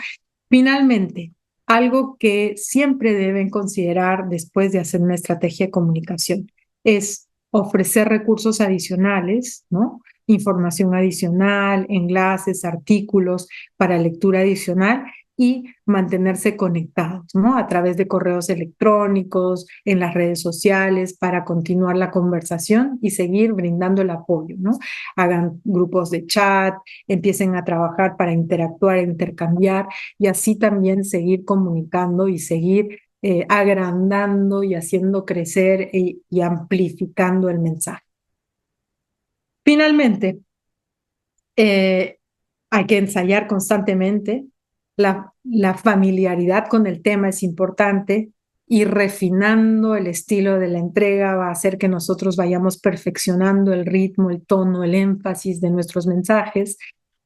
Finalmente, algo que siempre deben considerar después de hacer una estrategia de comunicación es ofrecer recursos adicionales, ¿no? Información adicional, enlaces, artículos para lectura adicional y mantenerse conectados, ¿no? A través de correos electrónicos, en las redes sociales, para continuar la conversación y seguir brindando el apoyo, ¿no? Hagan grupos de chat, empiecen a trabajar para interactuar e intercambiar y así también seguir comunicando y seguir agrandando y haciendo crecer y amplificando el mensaje. Finalmente, hay que ensayar constantemente. La familiaridad con el tema es importante y refinando el estilo de la entrega va a hacer que nosotros vayamos perfeccionando el ritmo, el tono, el énfasis de nuestros mensajes,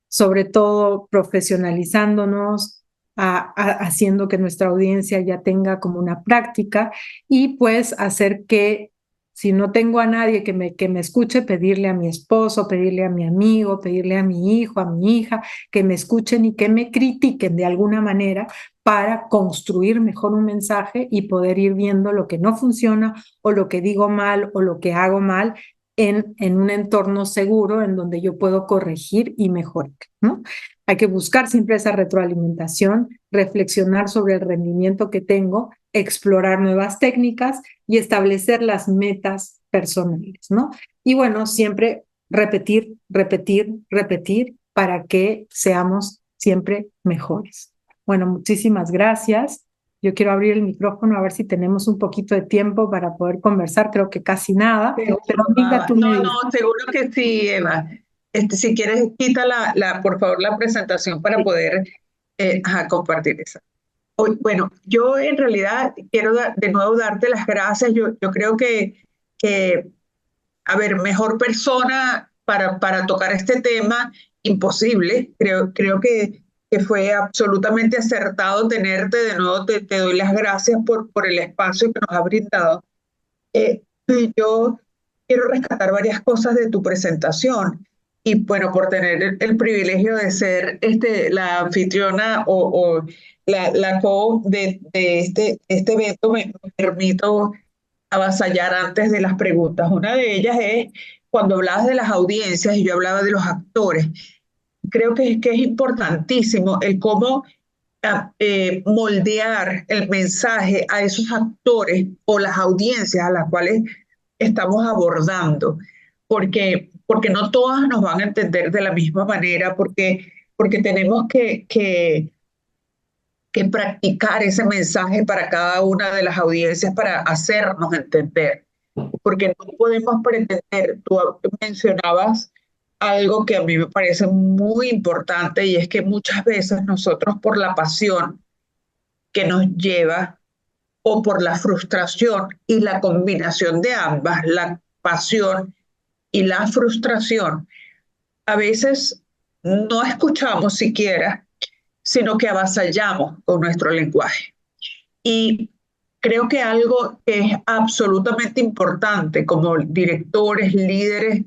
sobre todo profesionalizándonos, haciendo que nuestra audiencia ya tenga como una práctica y pues hacer que si no tengo a nadie que me escuche, pedirle a mi esposo, pedirle a mi amigo, pedirle a mi hijo, a mi hija, que me escuchen y que me critiquen de alguna manera para construir mejor un mensaje y poder ir viendo lo que no funciona o lo que digo mal o lo que hago mal en un entorno seguro en donde yo puedo corregir y mejorar, ¿no? Hay que buscar siempre esa retroalimentación, reflexionar sobre el rendimiento que tengo, explorar nuevas técnicas y establecer las metas personales, ¿no? Y bueno, siempre repetir, repetir, repetir para que seamos siempre mejores. Bueno, muchísimas gracias. Yo quiero abrir el micrófono a ver si tenemos un poquito de tiempo para poder conversar. Creo que casi nada, pero Migda, tú me No, dices. no, seguro que sí, Eva. Si quieres, quita por favor, la presentación para poder compartir esa. Bueno, yo en realidad quiero de nuevo darte las gracias. Yo creo que, a ver, mejor persona para tocar este tema, imposible. Creo que fue absolutamente acertado tenerte. De nuevo, te doy las gracias por el espacio que nos ha brindado. Eh, yo quiero rescatar varias cosas de tu presentación y bueno, por tener el privilegio de ser la anfitriona o la co de este evento, me permito avasallar antes de las preguntas. Una de ellas es cuando hablabas de las audiencias y yo hablaba de los actores. Creo que es importantísimo el cómo moldear el mensaje a esos actores o las audiencias a las cuales estamos abordando, porque no todas nos van a entender de la misma manera, porque tenemos que practicar ese mensaje para cada una de las audiencias para hacernos entender, porque no podemos pretender, tú mencionabas algo que a mí me parece muy importante y es que muchas veces nosotros por la pasión que nos lleva o por la frustración y la combinación de ambas, la pasión y la frustración, a veces no escuchamos siquiera, sino que avasallamos con nuestro lenguaje. Y creo que algo que es absolutamente importante como directores, líderes,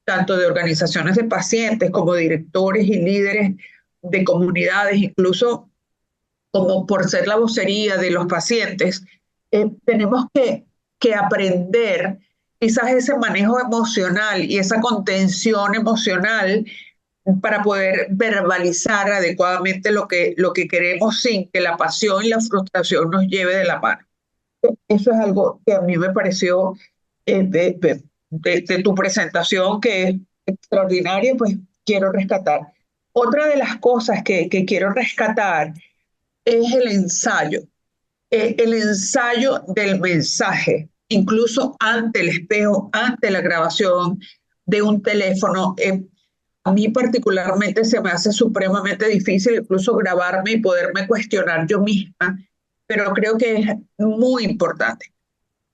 tanto de organizaciones de pacientes como directores y líderes de comunidades, incluso como por ser la vocería de los pacientes, tenemos que aprender quizás ese manejo emocional y esa contención emocional para poder verbalizar adecuadamente lo que queremos sin que la pasión y la frustración nos lleve de la mano. Eso es algo que a mí me pareció de tu presentación que es extraordinaria, pues quiero rescatar. Otra de las cosas que quiero rescatar es el ensayo del mensaje, incluso ante el espejo, ante la grabación de un teléfono. A mí particularmente se me hace supremamente difícil incluso grabarme y poderme cuestionar yo misma, pero creo que es muy importante.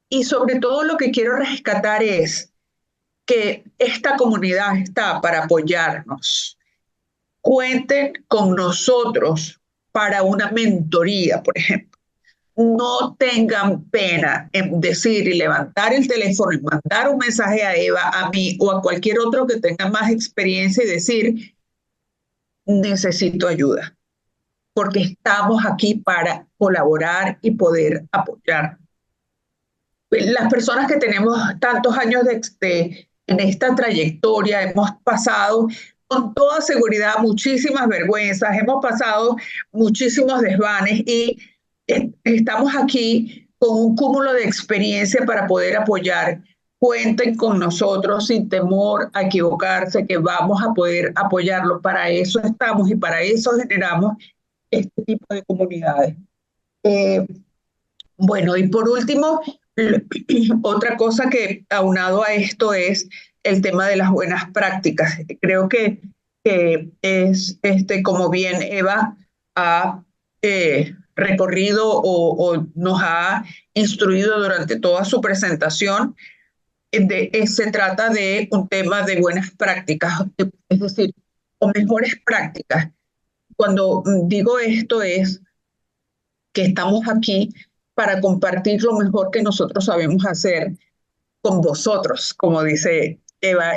Y sobre todo lo que quiero rescatar es que esta comunidad está para apoyarnos. Cuenten con nosotros para una mentoría, por ejemplo. No tengan pena en decir y levantar el teléfono y mandar un mensaje a Eva, a mí o a cualquier otro que tenga más experiencia y decir, necesito ayuda, porque estamos aquí para colaborar y poder apoyar. Las personas que tenemos tantos años en esta trayectoria hemos pasado con toda seguridad muchísimas vergüenzas, hemos pasado muchísimos desvanes y estamos aquí con un cúmulo de experiencia para poder apoyar. Cuenten con nosotros sin temor a equivocarse, que vamos a poder apoyarlo. Para eso estamos y para eso generamos este tipo de comunidades. Bueno, y por último, otra cosa que aunado a esto es el tema de las buenas prácticas. Creo que es, como bien Eva ha recorrido o nos ha instruido durante toda su presentación, se trata de un tema de buenas prácticas, es decir, o mejores prácticas. Cuando digo esto es que estamos aquí para compartir lo mejor que nosotros sabemos hacer con vosotros, como dice Eva,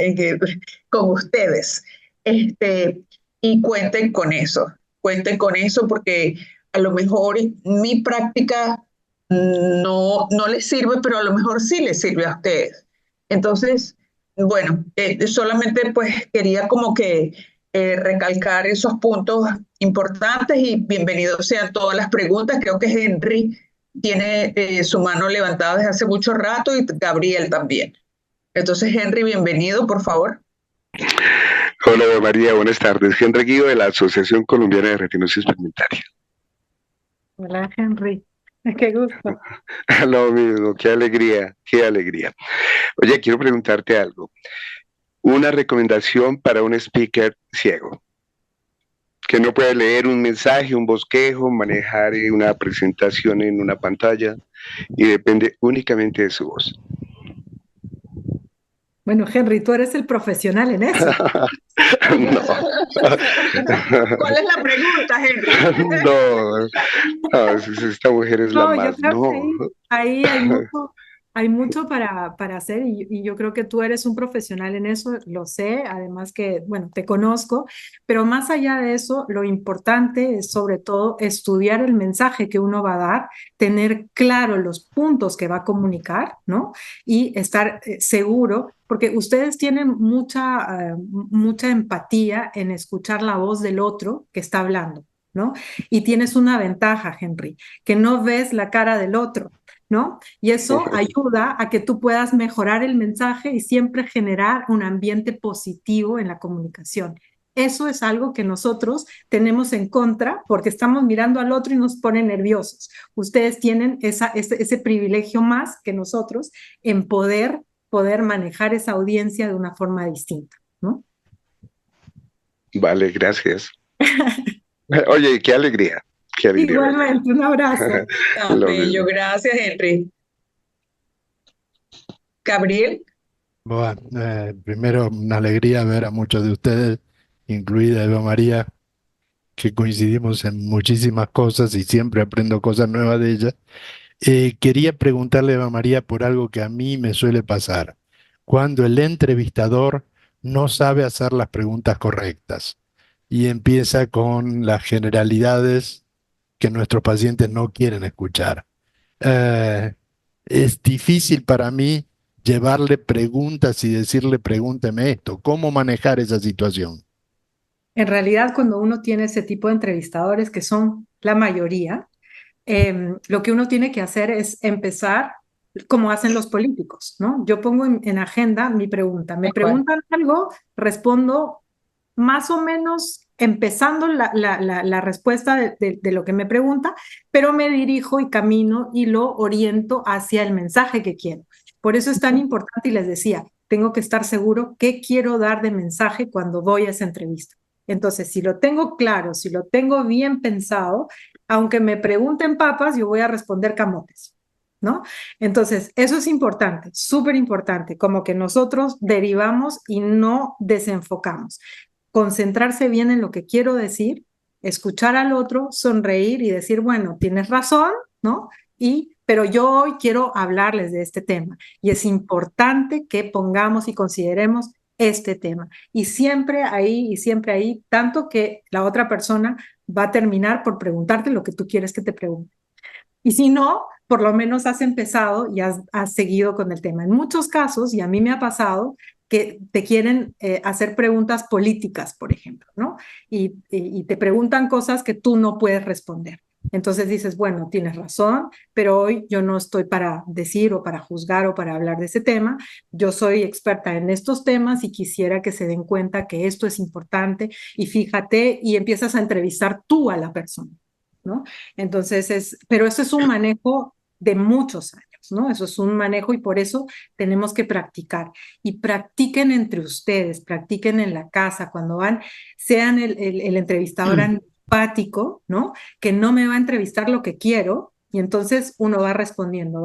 con ustedes. Y cuenten con eso porque a lo mejor mi práctica no les sirve, pero a lo mejor sí les sirve a ustedes. Entonces, Bueno, solamente pues quería como que recalcar esos puntos importantes y bienvenidos sean todas las preguntas. Creo que Henry tiene su mano levantada desde hace mucho rato y Gabriel también. Entonces, Henry, bienvenido, por favor. Hola, María, buenas tardes. Henry Guido de la Asociación Colombiana de Retinosis Pigmentaria. Hola, Henry. Qué gusto. Lo mismo, qué alegría, qué alegría. Oye, quiero preguntarte algo. Una recomendación para un speaker ciego, que no puede leer un mensaje, un bosquejo, manejar una presentación en una pantalla y depende únicamente de su voz. Bueno, Henry, tú eres el profesional en eso. No. ¿Cuál es la pregunta, Henry? No, no, esta mujer es la No, yo más, creo que no. ahí hay mucho para hacer y yo creo que tú eres un profesional en eso, lo sé, además que, bueno, te conozco, pero más allá de eso, lo importante es sobre todo estudiar el mensaje que uno va a dar, tener claro los puntos que va a comunicar, ¿no? Y estar seguro, porque ustedes tienen mucha empatía en escuchar la voz del otro que está hablando, ¿no? Y tienes una ventaja, Henry, que no ves la cara del otro, ¿no? Y eso ayuda a que tú puedas mejorar el mensaje y siempre generar un ambiente positivo en la comunicación. Eso es algo que nosotros tenemos en contra porque estamos mirando al otro y nos pone nerviosos. Ustedes tienen ese privilegio más que nosotros en poder manejar esa audiencia de una forma distinta, ¿no? Vale, gracias. Oye, qué alegría, ¿verdad? Igualmente, un abrazo. Tan Lo bello, mismo. gracias, Henry. Gabriel. Bueno, primero una alegría ver a muchos de ustedes, incluida Eva María, que coincidimos en muchísimas cosas y siempre aprendo cosas nuevas de ella. Quería preguntarle a Eva María por algo que a mí me suele pasar, cuando el entrevistador no sabe hacer las preguntas correctas y empieza con las generalidades que nuestros pacientes no quieren escuchar. Es difícil para mí llevarle preguntas y decirle, pregúnteme esto. ¿Cómo manejar esa situación? En realidad, cuando uno tiene ese tipo de entrevistadores, que son la mayoría, lo que uno tiene que hacer es empezar como hacen los políticos, ¿no? Yo pongo en agenda mi pregunta. Me preguntan algo, respondo más o menos empezando la respuesta de lo que me pregunta, pero me dirijo y camino y lo oriento hacia el mensaje que quiero. Por eso es tan importante y les decía, tengo que estar seguro qué quiero dar de mensaje cuando voy a esa entrevista. Entonces, si lo tengo claro, si lo tengo bien pensado, aunque me pregunten papas, yo voy a responder camotes, ¿no? Entonces, eso es importante, súper importante, como que nosotros derivamos y no desenfocamos. Concentrarse bien en lo que quiero decir, escuchar al otro, sonreír y decir, bueno, tienes razón, ¿no? Pero yo hoy quiero hablarles de este tema y es importante que pongamos y consideremos este tema. Y siempre ahí, tanto que la otra persona va a terminar por preguntarte lo que tú quieres que te pregunte. Y si no, por lo menos has empezado y has seguido con el tema. En muchos casos, y a mí me ha pasado, que te quieren hacer preguntas políticas, por ejemplo, ¿no? Y te preguntan cosas que tú no puedes responder. Entonces dices, bueno, tienes razón, pero hoy yo no estoy para decir o para juzgar o para hablar de ese tema. Yo soy experta en estos temas y quisiera que se den cuenta que esto es importante y fíjate y empiezas a entrevistar tú a la persona, ¿no? Entonces pero eso es un manejo de muchos años, ¿no? Eso es un manejo y por eso tenemos que practicar. Y practiquen entre ustedes, practiquen en la casa, cuando van, sean el entrevistador antipático, ¿no? Que no me va a entrevistar lo que quiero, y entonces uno va respondiendo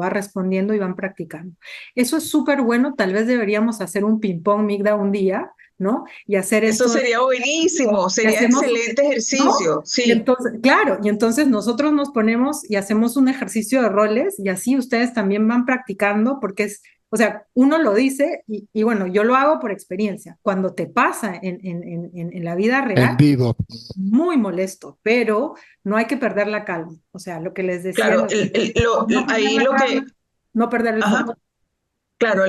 y van practicando. Eso es súper bueno, tal vez deberíamos hacer un ping-pong, Migda, un día, ¿no? Y hacer Eso esto. sería buenísimo, sería excelente ejercicio, ¿No? sí. Y entonces, claro, y entonces nosotros nos ponemos y hacemos un ejercicio de roles y así ustedes también van practicando porque o sea, uno lo dice y bueno, yo lo hago por experiencia. Cuando te pasa en la vida En real, vivo. muy molesto, pero no hay que perder la calma. O sea, lo que les decía, Claro, no perder ahí la lo calma, que, no perder el ajá, foco. Claro,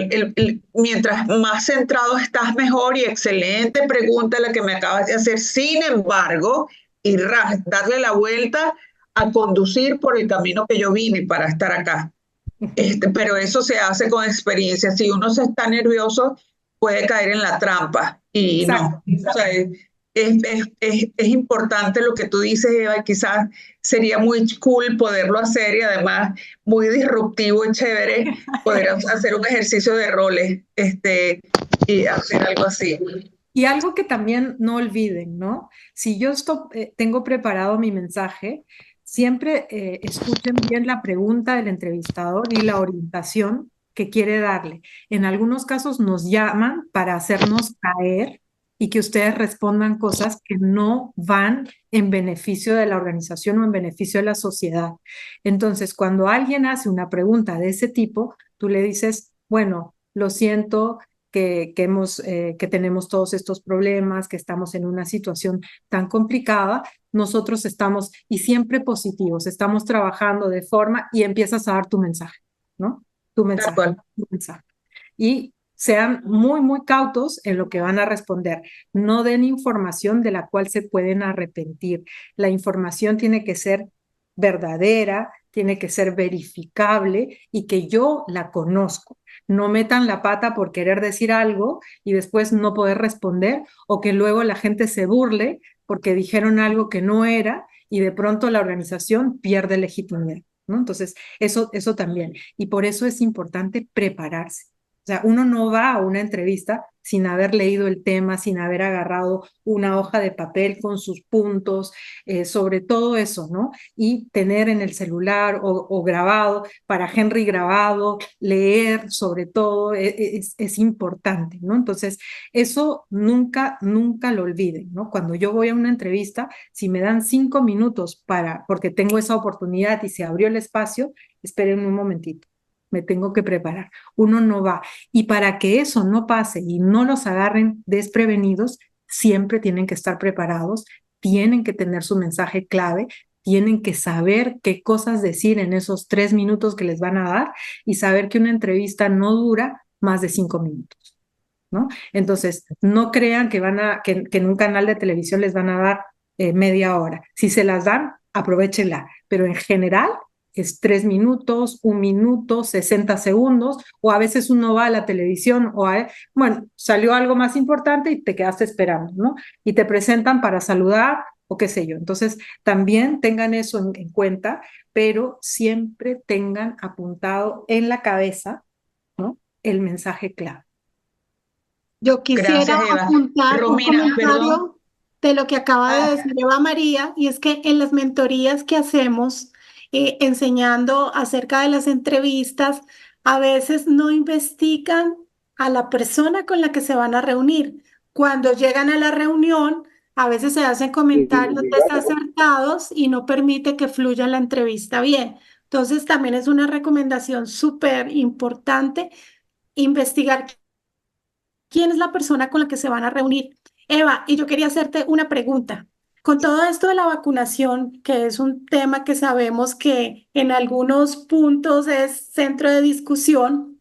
mientras más centrado estás, mejor, y excelente pregunta la que me acabas de hacer. Sin embargo, y darle la vuelta a conducir por el camino que yo vine para estar acá. Pero eso se hace con experiencia. Si uno se está nervioso, puede caer en la trampa y no. Exacto. O sea, es importante lo que tú dices, Eva, y quizás sería muy cool poderlo hacer y además muy disruptivo y chévere poder hacer un ejercicio de roles y hacer algo así. Y algo que también no olviden, ¿no? Si yo tengo preparado mi mensaje, siempre escuchen bien la pregunta del entrevistador y la orientación que quiere darle. En algunos casos nos llaman para hacernos caer y que ustedes respondan cosas que no van en beneficio de la organización o en beneficio de la sociedad. Entonces, cuando alguien hace una pregunta de ese tipo, tú le dices, bueno, lo siento, que tenemos todos estos problemas, que estamos en una situación tan complicada, nosotros estamos, y siempre positivos, estamos trabajando de forma, y empiezas a dar tu mensaje, ¿no? Tu Tal mensaje, cual. tu mensaje. Y sean muy, muy cautos en lo que van a responder. No den información de la cual se pueden arrepentir. La información tiene que ser verdadera, tiene que ser verificable y que yo la conozco. No metan la pata por querer decir algo y después no poder responder, o que luego la gente se burle porque dijeron algo que no era y de pronto la organización pierde legitimidad, ¿no? Entonces, eso también. Y por eso es importante prepararse. O sea, uno no va a una entrevista sin haber leído el tema, sin haber agarrado una hoja de papel con sus puntos, sobre todo eso, ¿no? Y tener en el celular o grabado, para Henry grabado, leer sobre todo, es importante, ¿no? Entonces, eso nunca, nunca lo olviden, ¿no? Cuando yo voy a una entrevista, si me dan 5 minutos porque tengo esa oportunidad y se abrió el espacio, esperen un momentito, me tengo que preparar. Uno no va. Y para que eso no pase y no los agarren desprevenidos, siempre tienen que estar preparados, tienen que tener su mensaje clave, tienen que saber qué cosas decir en esos 3 minutos que les van a dar y saber que una entrevista no dura más de 5 minutos, ¿no? Entonces, no crean que en un canal de televisión les van a dar media hora. Si se las dan, aprovechenla, pero en general es 3 minutos, 1 minuto, 60 segundos, o a veces uno va a la televisión bueno, salió algo más importante y te quedaste esperando, ¿no? Y te presentan para saludar o qué sé yo. Entonces, también tengan eso en cuenta, pero siempre tengan apuntado en la cabeza, ¿no? El mensaje clave. Yo quisiera Gracias, Eva. apuntar un Romina, perdón. comentario de lo que acaba de Ah, decir Eva María, y es que en las mentorías que hacemos, enseñando acerca de las entrevistas, a veces no investigan a la persona con la que se van a reunir. Cuando llegan a la reunión, a veces se hacen comentarios desacertados y no permite que fluya la entrevista bien. Entonces, también es una recomendación súper importante investigar quién es la persona con la que se van a reunir. Eva, y yo quería hacerte una pregunta. Con todo esto de la vacunación, que es un tema que sabemos que en algunos puntos es centro de discusión,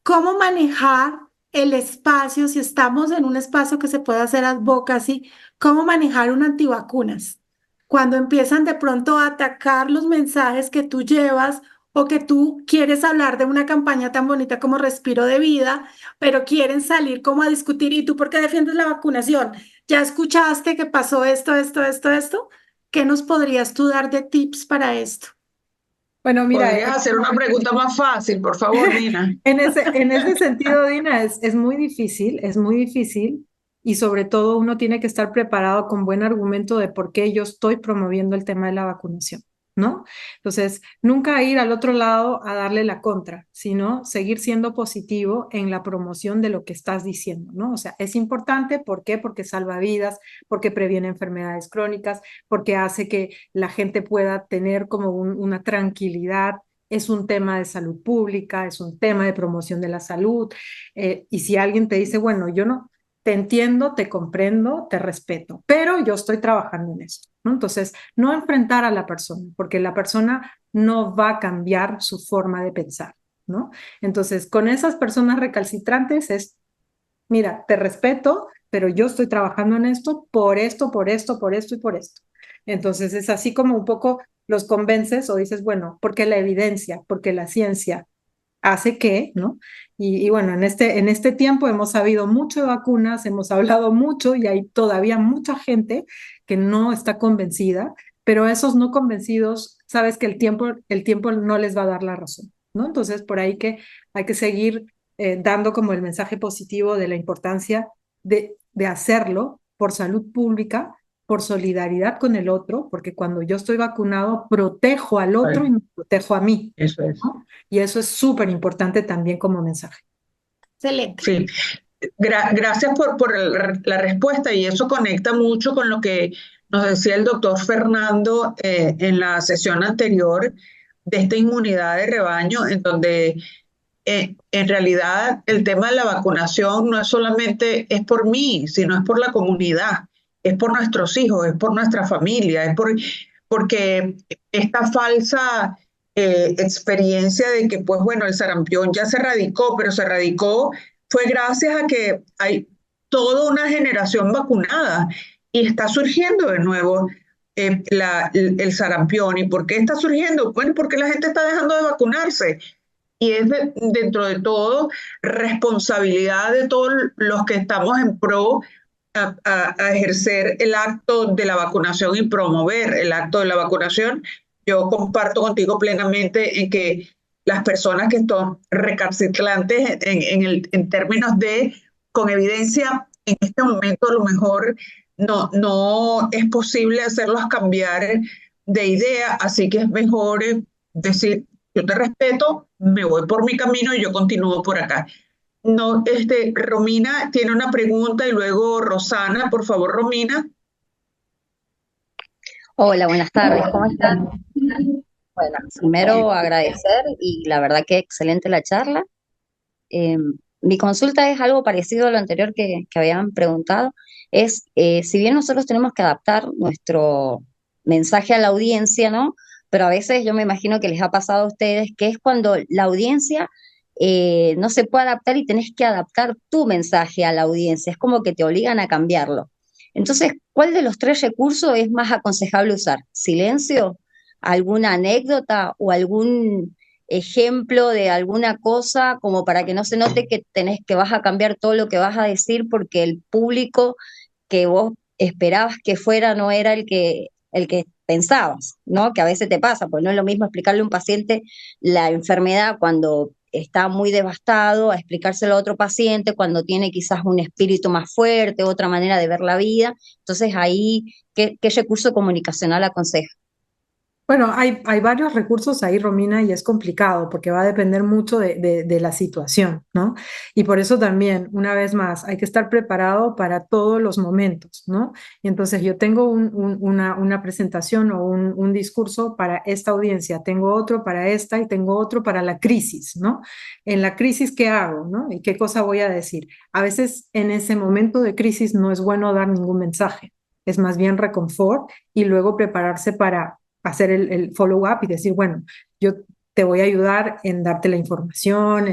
¿cómo manejar el espacio, si estamos en un espacio que se puede hacer advocacy, cómo manejar un antivacunas? Cuando empiezan de pronto a atacar los mensajes que tú llevas o que tú quieres hablar de una campaña tan bonita como Respiro de Vida, pero quieren salir como a discutir, ¿y tú por qué defiendes la vacunación? ¿Ya escuchaste que pasó esto, esto, esto, esto? ¿Qué nos podrías tú dar de tips para esto? Bueno, mira, ¿podrías hacer una pregunta más fácil, por favor, Nina? en ese sentido, Dina, es muy difícil y sobre todo uno tiene que estar preparado con buen argumento de por qué yo estoy promoviendo el tema de la vacunación, ¿no? Entonces, nunca ir al otro lado a darle la contra, sino seguir siendo positivo en la promoción de lo que estás diciendo, ¿no? O sea, es importante, ¿por qué? Porque salva vidas, porque previene enfermedades crónicas, porque hace que la gente pueda tener como una tranquilidad. Es un tema de salud pública, es un tema de promoción de la salud. Y si alguien te dice, bueno, yo no te entiendo, te comprendo, te respeto, pero yo estoy trabajando en eso, ¿no? Entonces, no enfrentar a la persona, porque la persona no va a cambiar su forma de pensar. ¿no? Entonces, con esas personas recalcitrantes es, mira, te respeto, pero yo estoy trabajando en esto, por esto, por esto, por esto y por esto. Entonces, es así como un poco los convences o dices, bueno, porque la evidencia, porque la ciencia hace que, ¿no? Y bueno, en este tiempo hemos sabido mucho de vacunas, hemos hablado mucho y hay todavía mucha gente que no está convencida, pero esos no convencidos, sabes que el tiempo no les va a dar la razón, ¿no? Entonces, por ahí que hay que seguir dando como el mensaje positivo de la importancia de hacerlo por salud pública, por solidaridad con el otro, porque cuando yo estoy vacunado, protejo al otro y me protejo a mí, Eso es. ¿no? Y eso es súper importante también como mensaje. Excelente. Sí, gracias por la respuesta y eso conecta mucho con lo que nos decía el doctor Fernando en la sesión anterior de esta inmunidad de rebaño, en donde en realidad el tema de la vacunación no es solamente es por mí, sino es por la comunidad, es por nuestros hijos, es por nuestra familia, porque esta falsa experiencia de que, pues bueno, el sarampión ya se erradicó, pero se erradicó fue gracias a que hay toda una generación vacunada y está surgiendo de nuevo el sarampión. ¿Y por qué está surgiendo? Bueno, porque la gente está dejando de vacunarse. Y es dentro de todo responsabilidad de todos los que estamos en pro a ejercer el acto de la vacunación y promover el acto de la vacunación. Yo comparto contigo plenamente en que las personas que están recalcitrantes en términos de, con evidencia, en este momento a lo mejor no es posible hacerlos cambiar de idea, así que es mejor decir, yo te respeto, me voy por mi camino y yo continúo por acá. No, Romina tiene una pregunta y luego Rosana, por favor, Romina. Hola, buenas tardes, ¿cómo están? Bueno, primero agradecer y la verdad que excelente la charla. Eh, Mi consulta es algo parecido a lo anterior que habían preguntado. Es, si bien nosotros tenemos que adaptar nuestro mensaje a la audiencia, ¿no? Pero a veces yo me imagino que les ha pasado a ustedes que es cuando la audiencia no se puede adaptar y tenés que adaptar tu mensaje a la audiencia. Es como que te obligan a cambiarlo. Entonces, ¿cuál de los tres recursos es más aconsejable usar? ¿Silencio? ¿Alguna anécdota o algún ejemplo de alguna cosa como para que no se note que que vas a cambiar todo lo que vas a decir porque el público que vos esperabas que fuera no era el que pensabas, ¿no? Que a veces te pasa, pues no es lo mismo explicarle a un paciente la enfermedad cuando está muy devastado, a explicárselo a otro paciente cuando tiene quizás un espíritu más fuerte, otra manera de ver la vida. Entonces ahí, qué recurso comunicacional aconseja? Bueno, hay varios recursos ahí, Romina, y es complicado porque va a depender mucho de la situación, ¿no? Y por eso también, una vez más, hay que estar preparado para todos los momentos, ¿no? Y entonces yo tengo una presentación o un discurso para esta audiencia, tengo otro para esta y tengo otro para la crisis, ¿no? En la crisis, ¿qué hago, no? ¿Y qué cosa voy a decir? A veces en ese momento de crisis no es bueno dar ningún mensaje, es más bien reconfort y luego prepararse para hacer el follow-up y decir, bueno, yo te voy a ayudar en darte la información,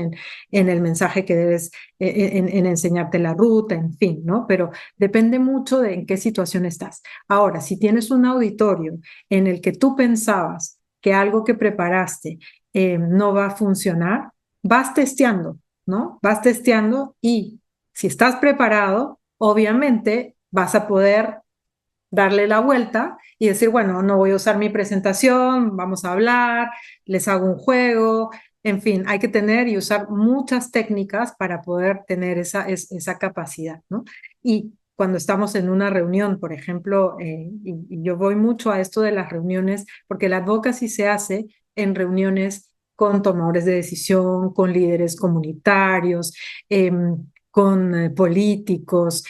en el mensaje que debes, en enseñarte la ruta, en fin, ¿no? Pero depende mucho de en qué situación estás. Ahora, si tienes un auditorio en el que tú pensabas que algo que preparaste no va a funcionar, vas testeando, ¿no? Vas testeando y si estás preparado, obviamente vas a poder darle la vuelta y decir, bueno, no voy a usar mi presentación, vamos a hablar, les hago un juego, en fin, hay que tener y usar muchas técnicas para poder tener esa capacidad, ¿no? Y cuando estamos en una reunión, por ejemplo, y yo voy mucho a esto de las reuniones, porque la advocacy se hace en reuniones con tomadores de decisión, con líderes comunitarios, con políticos,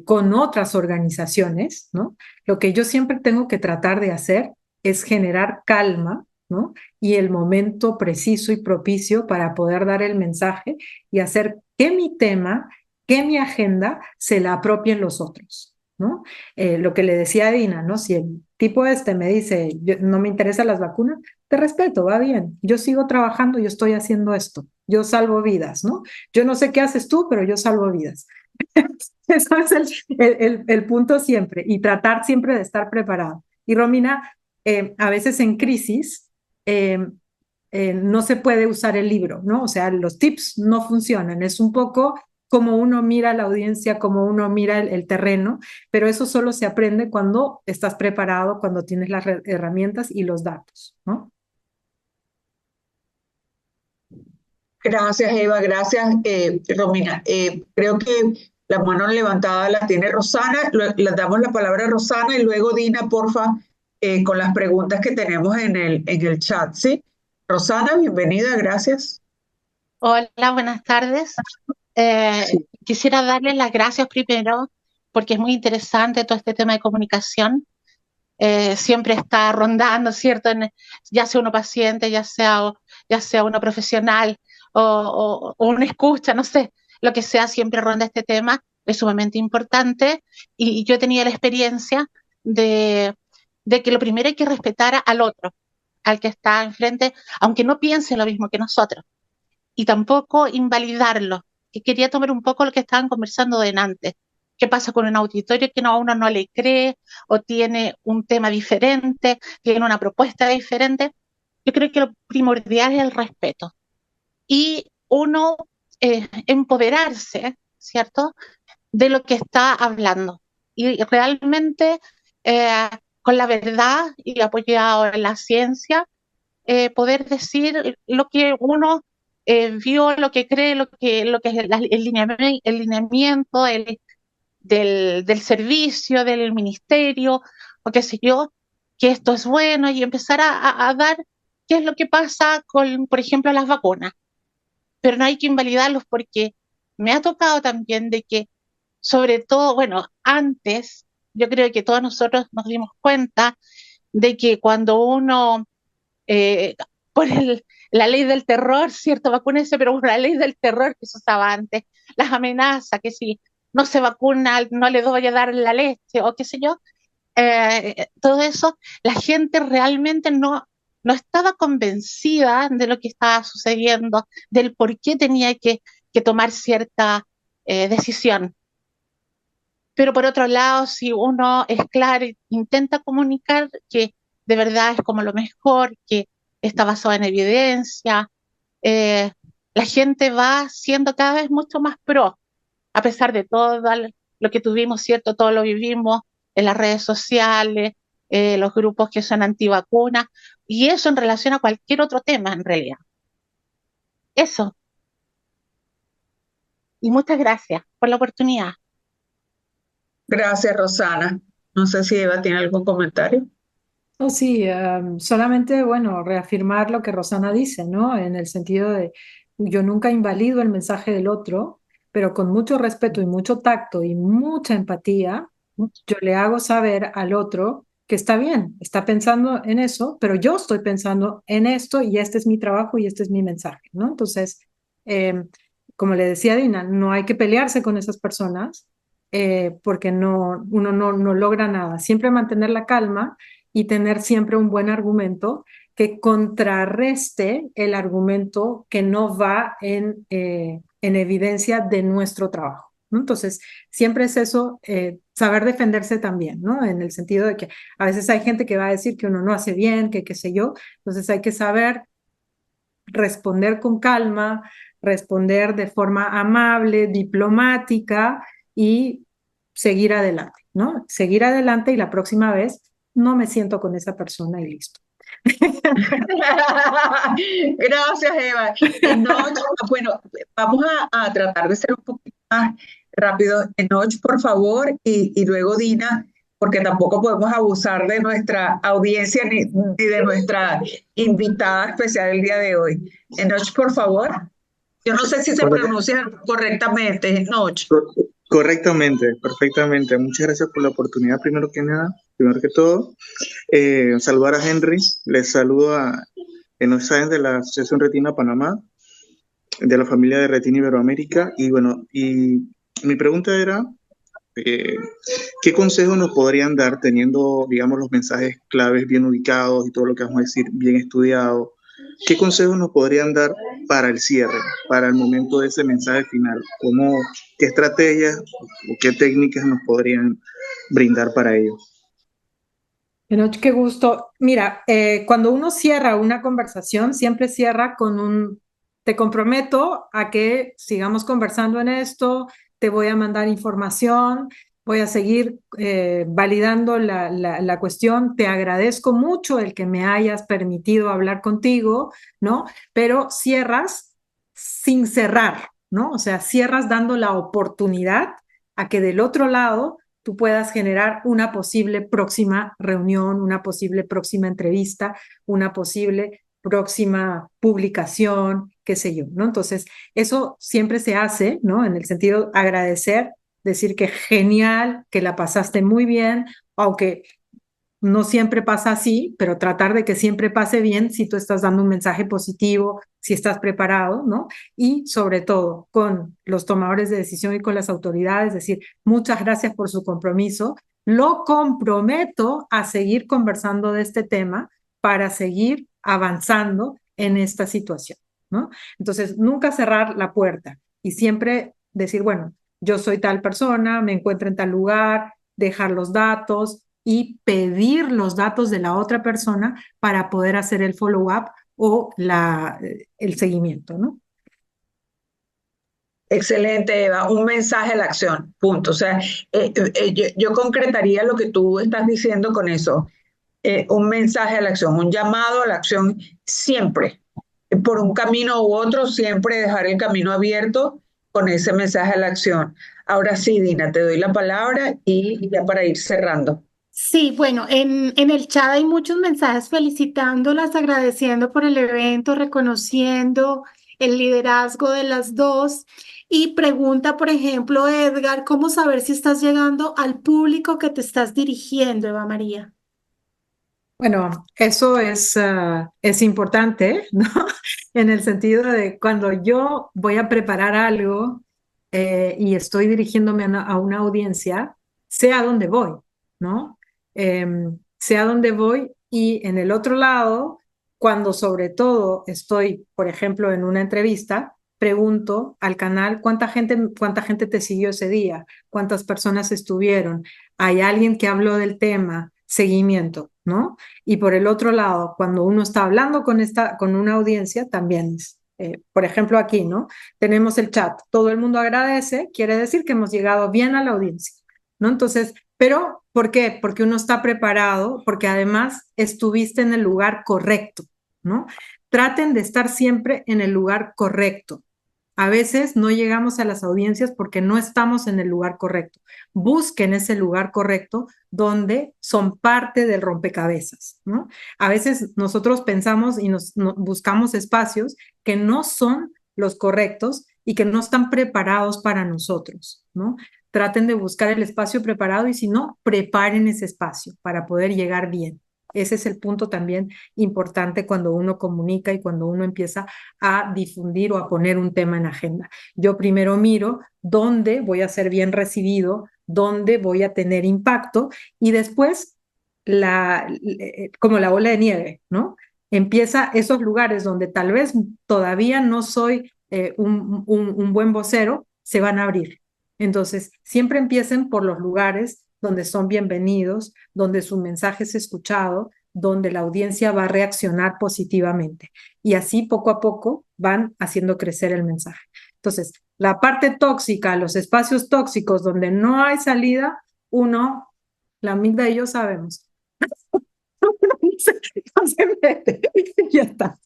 con otras organizaciones, ¿no? Lo que yo siempre tengo que tratar de hacer es generar calma, ¿no? Y el momento preciso y propicio para poder dar el mensaje y hacer que mi tema, que mi agenda se la apropien los otros, ¿no? Lo que le decía a Dina, ¿no? Si el tipo este me dice, no me interesan las vacunas, te respeto, va bien, yo sigo trabajando, yo estoy haciendo esto, yo salvo vidas, ¿no? Yo no sé qué haces tú, pero yo salvo vidas. Eso es el punto siempre, y tratar siempre de estar preparado. Y Romina, a veces en crisis eh, no se puede usar el libro, ¿no? O sea, los tips no funcionan, es un poco como uno mira la audiencia, como uno mira el terreno, pero eso solo se aprende cuando estás preparado, cuando tienes las herramientas y los datos, ¿no? Gracias, Eva, gracias, Romina. Creo que la mano levantada la tiene Rosana. Le damos la palabra a Rosana y luego Dina, porfa, con las preguntas que tenemos en el chat, ¿sí? Rosana, bienvenida, gracias. Hola, buenas tardes. Quisiera darles las gracias primero porque es muy interesante todo este tema de comunicación. Siempre está rondando, ¿cierto? Ya sea uno paciente, ya sea uno profesional o uno escucha, no sé, lo que sea, siempre ronda este tema. Es sumamente importante y yo tenía la experiencia de, de que lo primero hay que respetar al otro, al que está enfrente, aunque no piense lo mismo que nosotros y tampoco invalidarlo, que quería tomar un poco lo que estaban conversando delante. ¿Qué pasa con un auditorio que a uno no le cree o tiene un tema diferente, tiene una propuesta diferente? Yo creo que lo primordial es el respeto y uno empoderarse, ¿cierto?, de lo que está hablando. Y realmente con la verdad y apoyado en la ciencia, poder decir lo que uno vio, lo que cree, lo que es el lineamiento del servicio, del ministerio, o qué sé yo, que esto es bueno, y empezar a dar qué es lo que pasa con, por ejemplo, las vacunas. Pero no hay que invalidarlos porque me ha tocado también de que, sobre todo, bueno, antes, yo creo que todos nosotros nos dimos cuenta de que cuando uno eh, por la ley del terror, ¿cierto? Vacúnense, pero por la ley del terror que se usaba antes, las amenazas, que si no se vacuna, no le voy a dar la leche, o qué sé yo, todo eso, la gente realmente no estaba convencida de lo que estaba sucediendo, del por qué tenía que tomar cierta decisión. Pero por otro lado, si uno es claro e intenta comunicar que de verdad es como lo mejor, que está basado en evidencia, eh, la gente va siendo cada vez mucho más pro, a pesar de todo lo que tuvimos, ¿cierto? Todo lo vivimos en las redes sociales, los grupos que son antivacunas, y eso en relación a cualquier otro tema, en realidad. Eso. Y muchas gracias por la oportunidad. Gracias, Rosana. No sé si Eva tiene algún comentario. Oh, sí, solamente, bueno, reafirmar lo que Rosana dice, ¿no? En el sentido de, yo nunca invalido el mensaje del otro, pero con mucho respeto y mucho tacto y mucha empatía, yo le hago saber al otro que está bien, está pensando en eso, pero yo estoy pensando en esto y este es mi trabajo y este es mi mensaje, ¿no? Entonces, como le decía Dina, no hay que pelearse con esas personas porque uno no logra nada. Siempre mantener la calma y tener siempre un buen argumento que contrarreste el argumento que no va en evidencia de nuestro trabajo, ¿no? Entonces, siempre es eso, saber defenderse también, ¿no? En el sentido de que a veces hay gente que va a decir que uno no hace bien, que qué sé yo, entonces hay que saber responder con calma, responder de forma amable, diplomática y seguir adelante, ¿no? Seguir adelante y la próxima vez no me siento con esa persona y listo. Gracias, Eva. Enoch, bueno, vamos a tratar de ser un poquito más rápido. Enoch, por favor, y luego Dina, porque tampoco podemos abusar de nuestra audiencia ni de nuestra invitada especial el día de hoy. Enoch, por favor. Yo no sé si se pronuncia correctamente, Enoch. Correctamente, perfectamente. Muchas gracias por la oportunidad, primero que nada, primero que todo. Saludar a Henry, les saludo a Enoch Sáenz de la Asociación Retina Panamá, de la familia de Retina Iberoamérica. Y bueno, y mi pregunta era, ¿Qué consejos nos podrían dar teniendo, digamos, los mensajes claves bien ubicados y todo lo que vamos a decir bien estudiado? ¿Qué consejos nos podrían dar para el cierre, para el momento de ese mensaje final? ¿Qué estrategias o qué técnicas nos podrían brindar para ello? Pero qué gusto. Mira, cuando uno cierra una conversación, siempre cierra con te comprometo a que sigamos conversando en esto, te voy a mandar información, voy a seguir validando la cuestión, te agradezco mucho el que me hayas permitido hablar contigo, ¿no? Pero cierras sin cerrar, ¿no? O sea, cierras dando la oportunidad a que del otro lado tú puedas generar una posible próxima reunión, una posible próxima entrevista, una posible próxima publicación, qué sé yo, ¿no? Entonces, eso siempre se hace, ¿no? En el sentido agradecer, decir que genial, que la pasaste muy bien, aunque no siempre pasa así, pero tratar de que siempre pase bien si tú estás dando un mensaje positivo, si estás preparado, ¿no? Y sobre todo con los tomadores de decisión y con las autoridades, decir, muchas gracias por su compromiso, lo comprometo a seguir conversando de este tema para seguir avanzando en esta situación, ¿no? Entonces, nunca cerrar la puerta y siempre decir, bueno, yo soy tal persona, me encuentro en tal lugar, dejar los datos y pedir los datos de la otra persona para poder hacer el follow-up o el seguimiento, ¿no? Excelente, Eva. Un mensaje a la acción, punto. O sea, yo concretaría lo que tú estás diciendo con eso. Un mensaje a la acción, un llamado a la acción siempre, por un camino u otro, siempre dejar el camino abierto con ese mensaje a la acción. Ahora sí, Dina, te doy la palabra y ya para ir cerrando. Sí, bueno, en el chat hay muchos mensajes felicitándolas, agradeciendo por el evento, reconociendo el liderazgo de las dos. Y pregunta, por ejemplo, Edgar, ¿cómo saber si estás llegando al público que te estás dirigiendo, Eva María? Bueno, eso es importante, ¿no? En el sentido de cuando yo voy a preparar algo y estoy dirigiéndome a una audiencia, sé a dónde voy, ¿no? Sé a dónde voy y en el otro lado, cuando sobre todo estoy, por ejemplo, en una entrevista, pregunto al canal cuánta gente te siguió ese día, cuántas personas estuvieron, hay alguien que habló del tema, seguimiento, ¿no? Y por el otro lado, cuando uno está hablando con una audiencia, también es, por ejemplo, aquí, ¿no? Tenemos el chat, todo el mundo agradece, quiere decir que hemos llegado bien a la audiencia, ¿no? Entonces, pero, ¿por qué? Porque uno está preparado, porque además estuviste en el lugar correcto, ¿no? Traten de estar siempre en el lugar correcto. A veces no llegamos a las audiencias porque no estamos en el lugar correcto. Busquen ese lugar correcto donde son parte del rompecabezas, ¿no? A veces nosotros pensamos y buscamos espacios que no son los correctos y que no están preparados para nosotros, ¿no? Traten de buscar el espacio preparado y si no, preparen ese espacio para poder llegar bien. Ese es el punto también importante cuando uno comunica y cuando uno empieza a difundir o a poner un tema en agenda. Yo primero miro dónde voy a ser bien recibido, dónde voy a tener impacto y después, como la bola de nieve, ¿no? Empieza esos lugares donde tal vez todavía no soy un buen vocero, se van a abrir. Entonces, siempre empiecen por los lugares donde son bienvenidos, donde su mensaje es escuchado, donde la audiencia va a reaccionar positivamente. Y así poco a poco van haciendo crecer el mensaje. Entonces, la parte tóxica, los espacios tóxicos donde no hay salida, la amígdala y yo sabemos. No se mete. Ya está.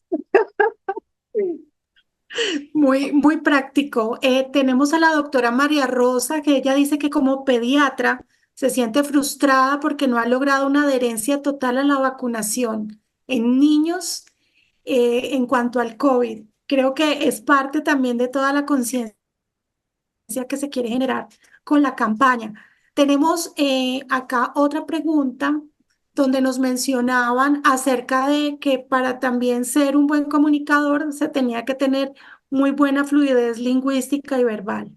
Muy, muy práctico. Tenemos a la doctora María Rosa, que ella dice que como pediatra se siente frustrada porque no ha logrado una adherencia total a la vacunación en niños en cuanto al COVID. Creo que es parte también de toda la conciencia que se quiere generar con la campaña. Tenemos acá otra pregunta donde nos mencionaban acerca de que para también ser un buen comunicador se tenía que tener muy buena fluidez lingüística y verbal.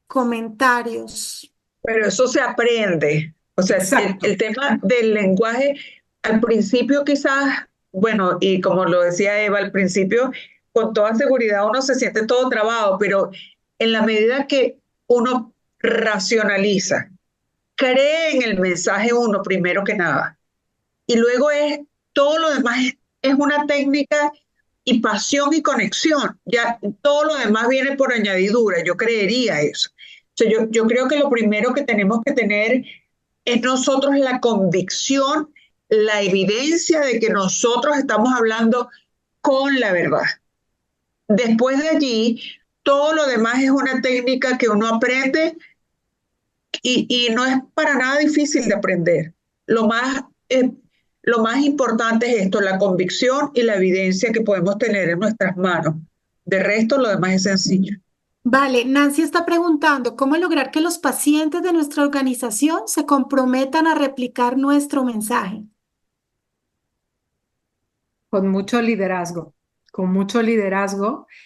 Comentarios. Pero eso se aprende. O sea, Exacto. el tema del lenguaje, al principio quizás, bueno, y como lo decía Eva, al principio, con toda seguridad uno se siente todo trabado, pero en la medida que uno racionaliza, cree en el mensaje uno primero que nada, y luego todo lo demás es una técnica y pasión y conexión. Ya todo lo demás viene por añadidura, yo creería eso. O sea, yo creo que lo primero que tenemos que tener es nosotros la convicción, la evidencia de que nosotros estamos hablando con la verdad. Después de allí, todo lo demás es una técnica que uno aprende y no es para nada difícil de aprender. Lo más importante es esto, la convicción y la evidencia que podemos tener en nuestras manos. De resto, lo demás es sencillo. Vale, Nancy está preguntando, ¿cómo lograr que los pacientes de nuestra organización se comprometan a replicar nuestro mensaje? Con mucho liderazgo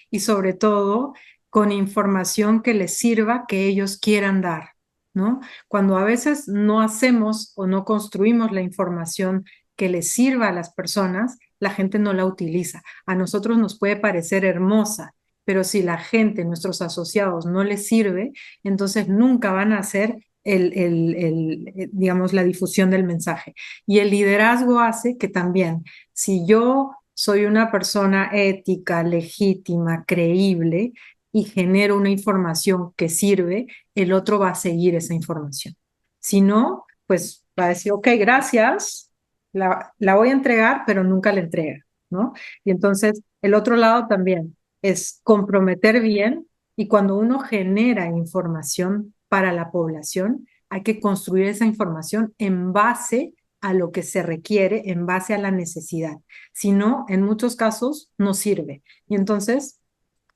y sobre todo con información que les sirva, que ellos quieran dar, ¿no? Cuando a veces no hacemos o no construimos la información que les sirva a las personas, la gente no la utiliza. A nosotros nos puede parecer hermosa, pero si la gente, nuestros asociados, no les sirve, entonces nunca van a hacer digamos, la difusión del mensaje. Y el liderazgo hace que también, si yo soy una persona ética, legítima, creíble y genero una información que sirve, el otro va a seguir esa información. Si no, pues va a decir, ok, gracias, la voy a entregar, pero nunca la entrega, ¿no? Y entonces el otro lado también es comprometer bien, y cuando uno genera información para la población, hay que construir esa información en base a lo que se requiere, en base a la necesidad. Si no, en muchos casos no sirve. Y entonces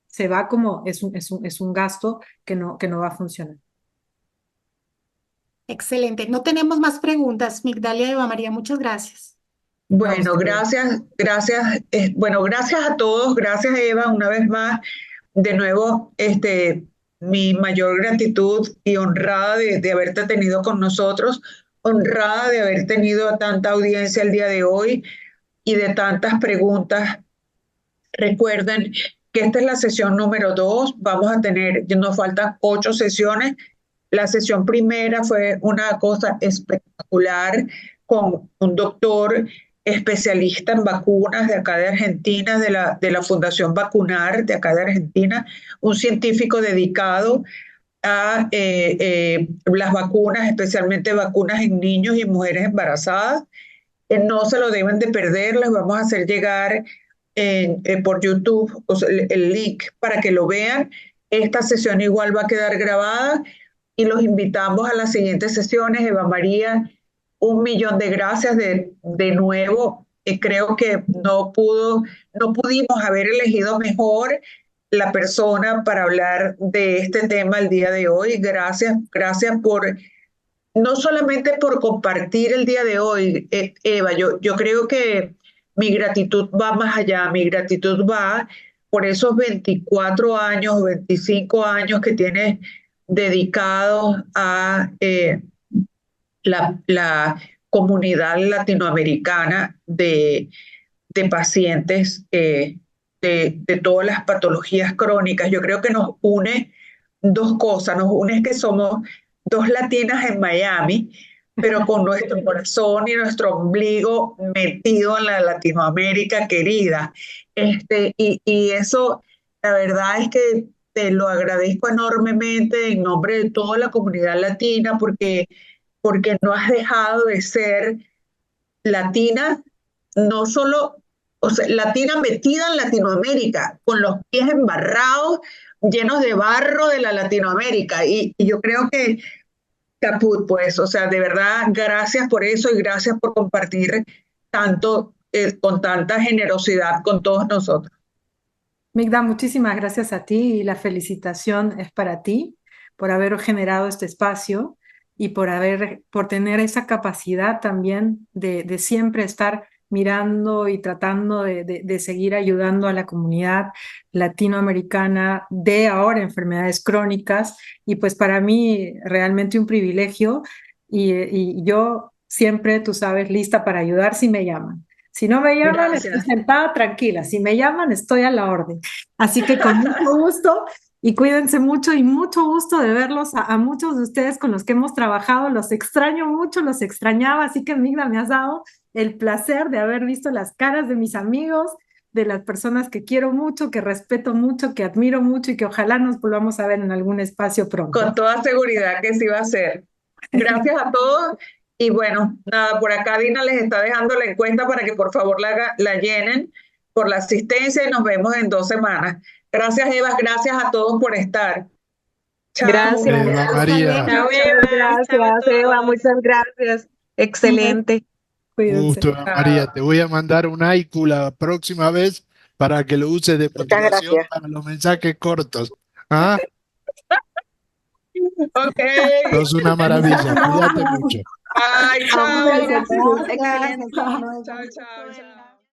se va como, es un gasto que no va a funcionar. Excelente. No tenemos más preguntas. Migdalia y Eva María, muchas gracias. Bueno, gracias. Bueno, gracias a todos. Gracias, Eva, una vez más. De nuevo, mi mayor gratitud y honrada de haberte tenido con nosotros, honrada de haber tenido tanta audiencia el día de hoy y de tantas preguntas. Recuerden que esta es la sesión número 2. Vamos a tener, nos faltan 8 sesiones. La sesión primera fue una cosa espectacular con un doctor especialista en vacunas de acá de Argentina, de la Fundación Vacunar de acá de Argentina, un científico dedicado a las vacunas, especialmente vacunas en niños y mujeres embarazadas. No se lo deben de perder, les vamos a hacer llegar por YouTube el link para que lo vean. Esta sesión igual va a quedar grabada y los invitamos a las siguientes sesiones. Eva María, 1.000.000 de gracias de nuevo. Creo que no pudimos haber elegido mejor la persona para hablar de este tema el día de hoy. Gracias por, no solamente por compartir el día de hoy, Eva, yo creo que mi gratitud va más allá, mi gratitud va por esos 24 años, 25 años que tienes dedicados a la comunidad latinoamericana de pacientes de todas las patologías crónicas. Yo creo que nos une dos cosas. Nos une es que somos dos latinas en Miami, pero con nuestro corazón y nuestro ombligo metido en la Latinoamérica querida. Y eso, la verdad es que te lo agradezco enormemente en nombre de toda la comunidad latina, porque no has dejado de ser latina, no solo, o sea, latina metida en Latinoamérica, con los pies embarrados, llenos de barro de la Latinoamérica. Y yo creo que caput, pues, o sea, de verdad, gracias por eso y gracias por compartir tanto, con tanta generosidad con todos nosotros. Migda, muchísimas gracias a ti, y la felicitación es para ti por haber generado este espacio y por tener esa capacidad también de siempre estar mirando y tratando de seguir ayudando a la comunidad latinoamericana de ahora enfermedades crónicas, y pues para mí realmente un privilegio, y yo siempre, tú sabes, lista para ayudar si me llaman. Si no me llaman, estoy Gracias. sentada tranquila. Si me llaman, estoy a la orden. Así que con mucho gusto, y cuídense mucho, y mucho gusto de verlos a muchos de ustedes con los que hemos trabajado. Los extraño mucho, los extrañaba, así que Migda, me has dado el placer de haber visto las caras de mis amigos, de las personas que quiero mucho, que respeto mucho, que admiro mucho, y que ojalá nos volvamos a ver en algún espacio pronto. Con toda seguridad que sí va a ser. Gracias a todos. Y bueno, nada, por acá Dina les está dejando la encuesta para que por favor la llenen por la asistencia, y nos vemos en 2 semanas. Gracias, Eva. Gracias a todos por estar. Chao. Gracias. Eva María, Chao, Muchas Eva. gracias, Chao a Eva. todos. Muchas gracias. Excelente. Cuídense. gusto, Eva María. Te voy a mandar un haiku la próxima vez para que lo uses de Muchas motivación gracias. para los mensajes cortos. ¿Ah? Ok. Sos una maravilla. Cuídate mucho. Ay, chao. Muchas gracias. Excelente. Chao, chao, chao.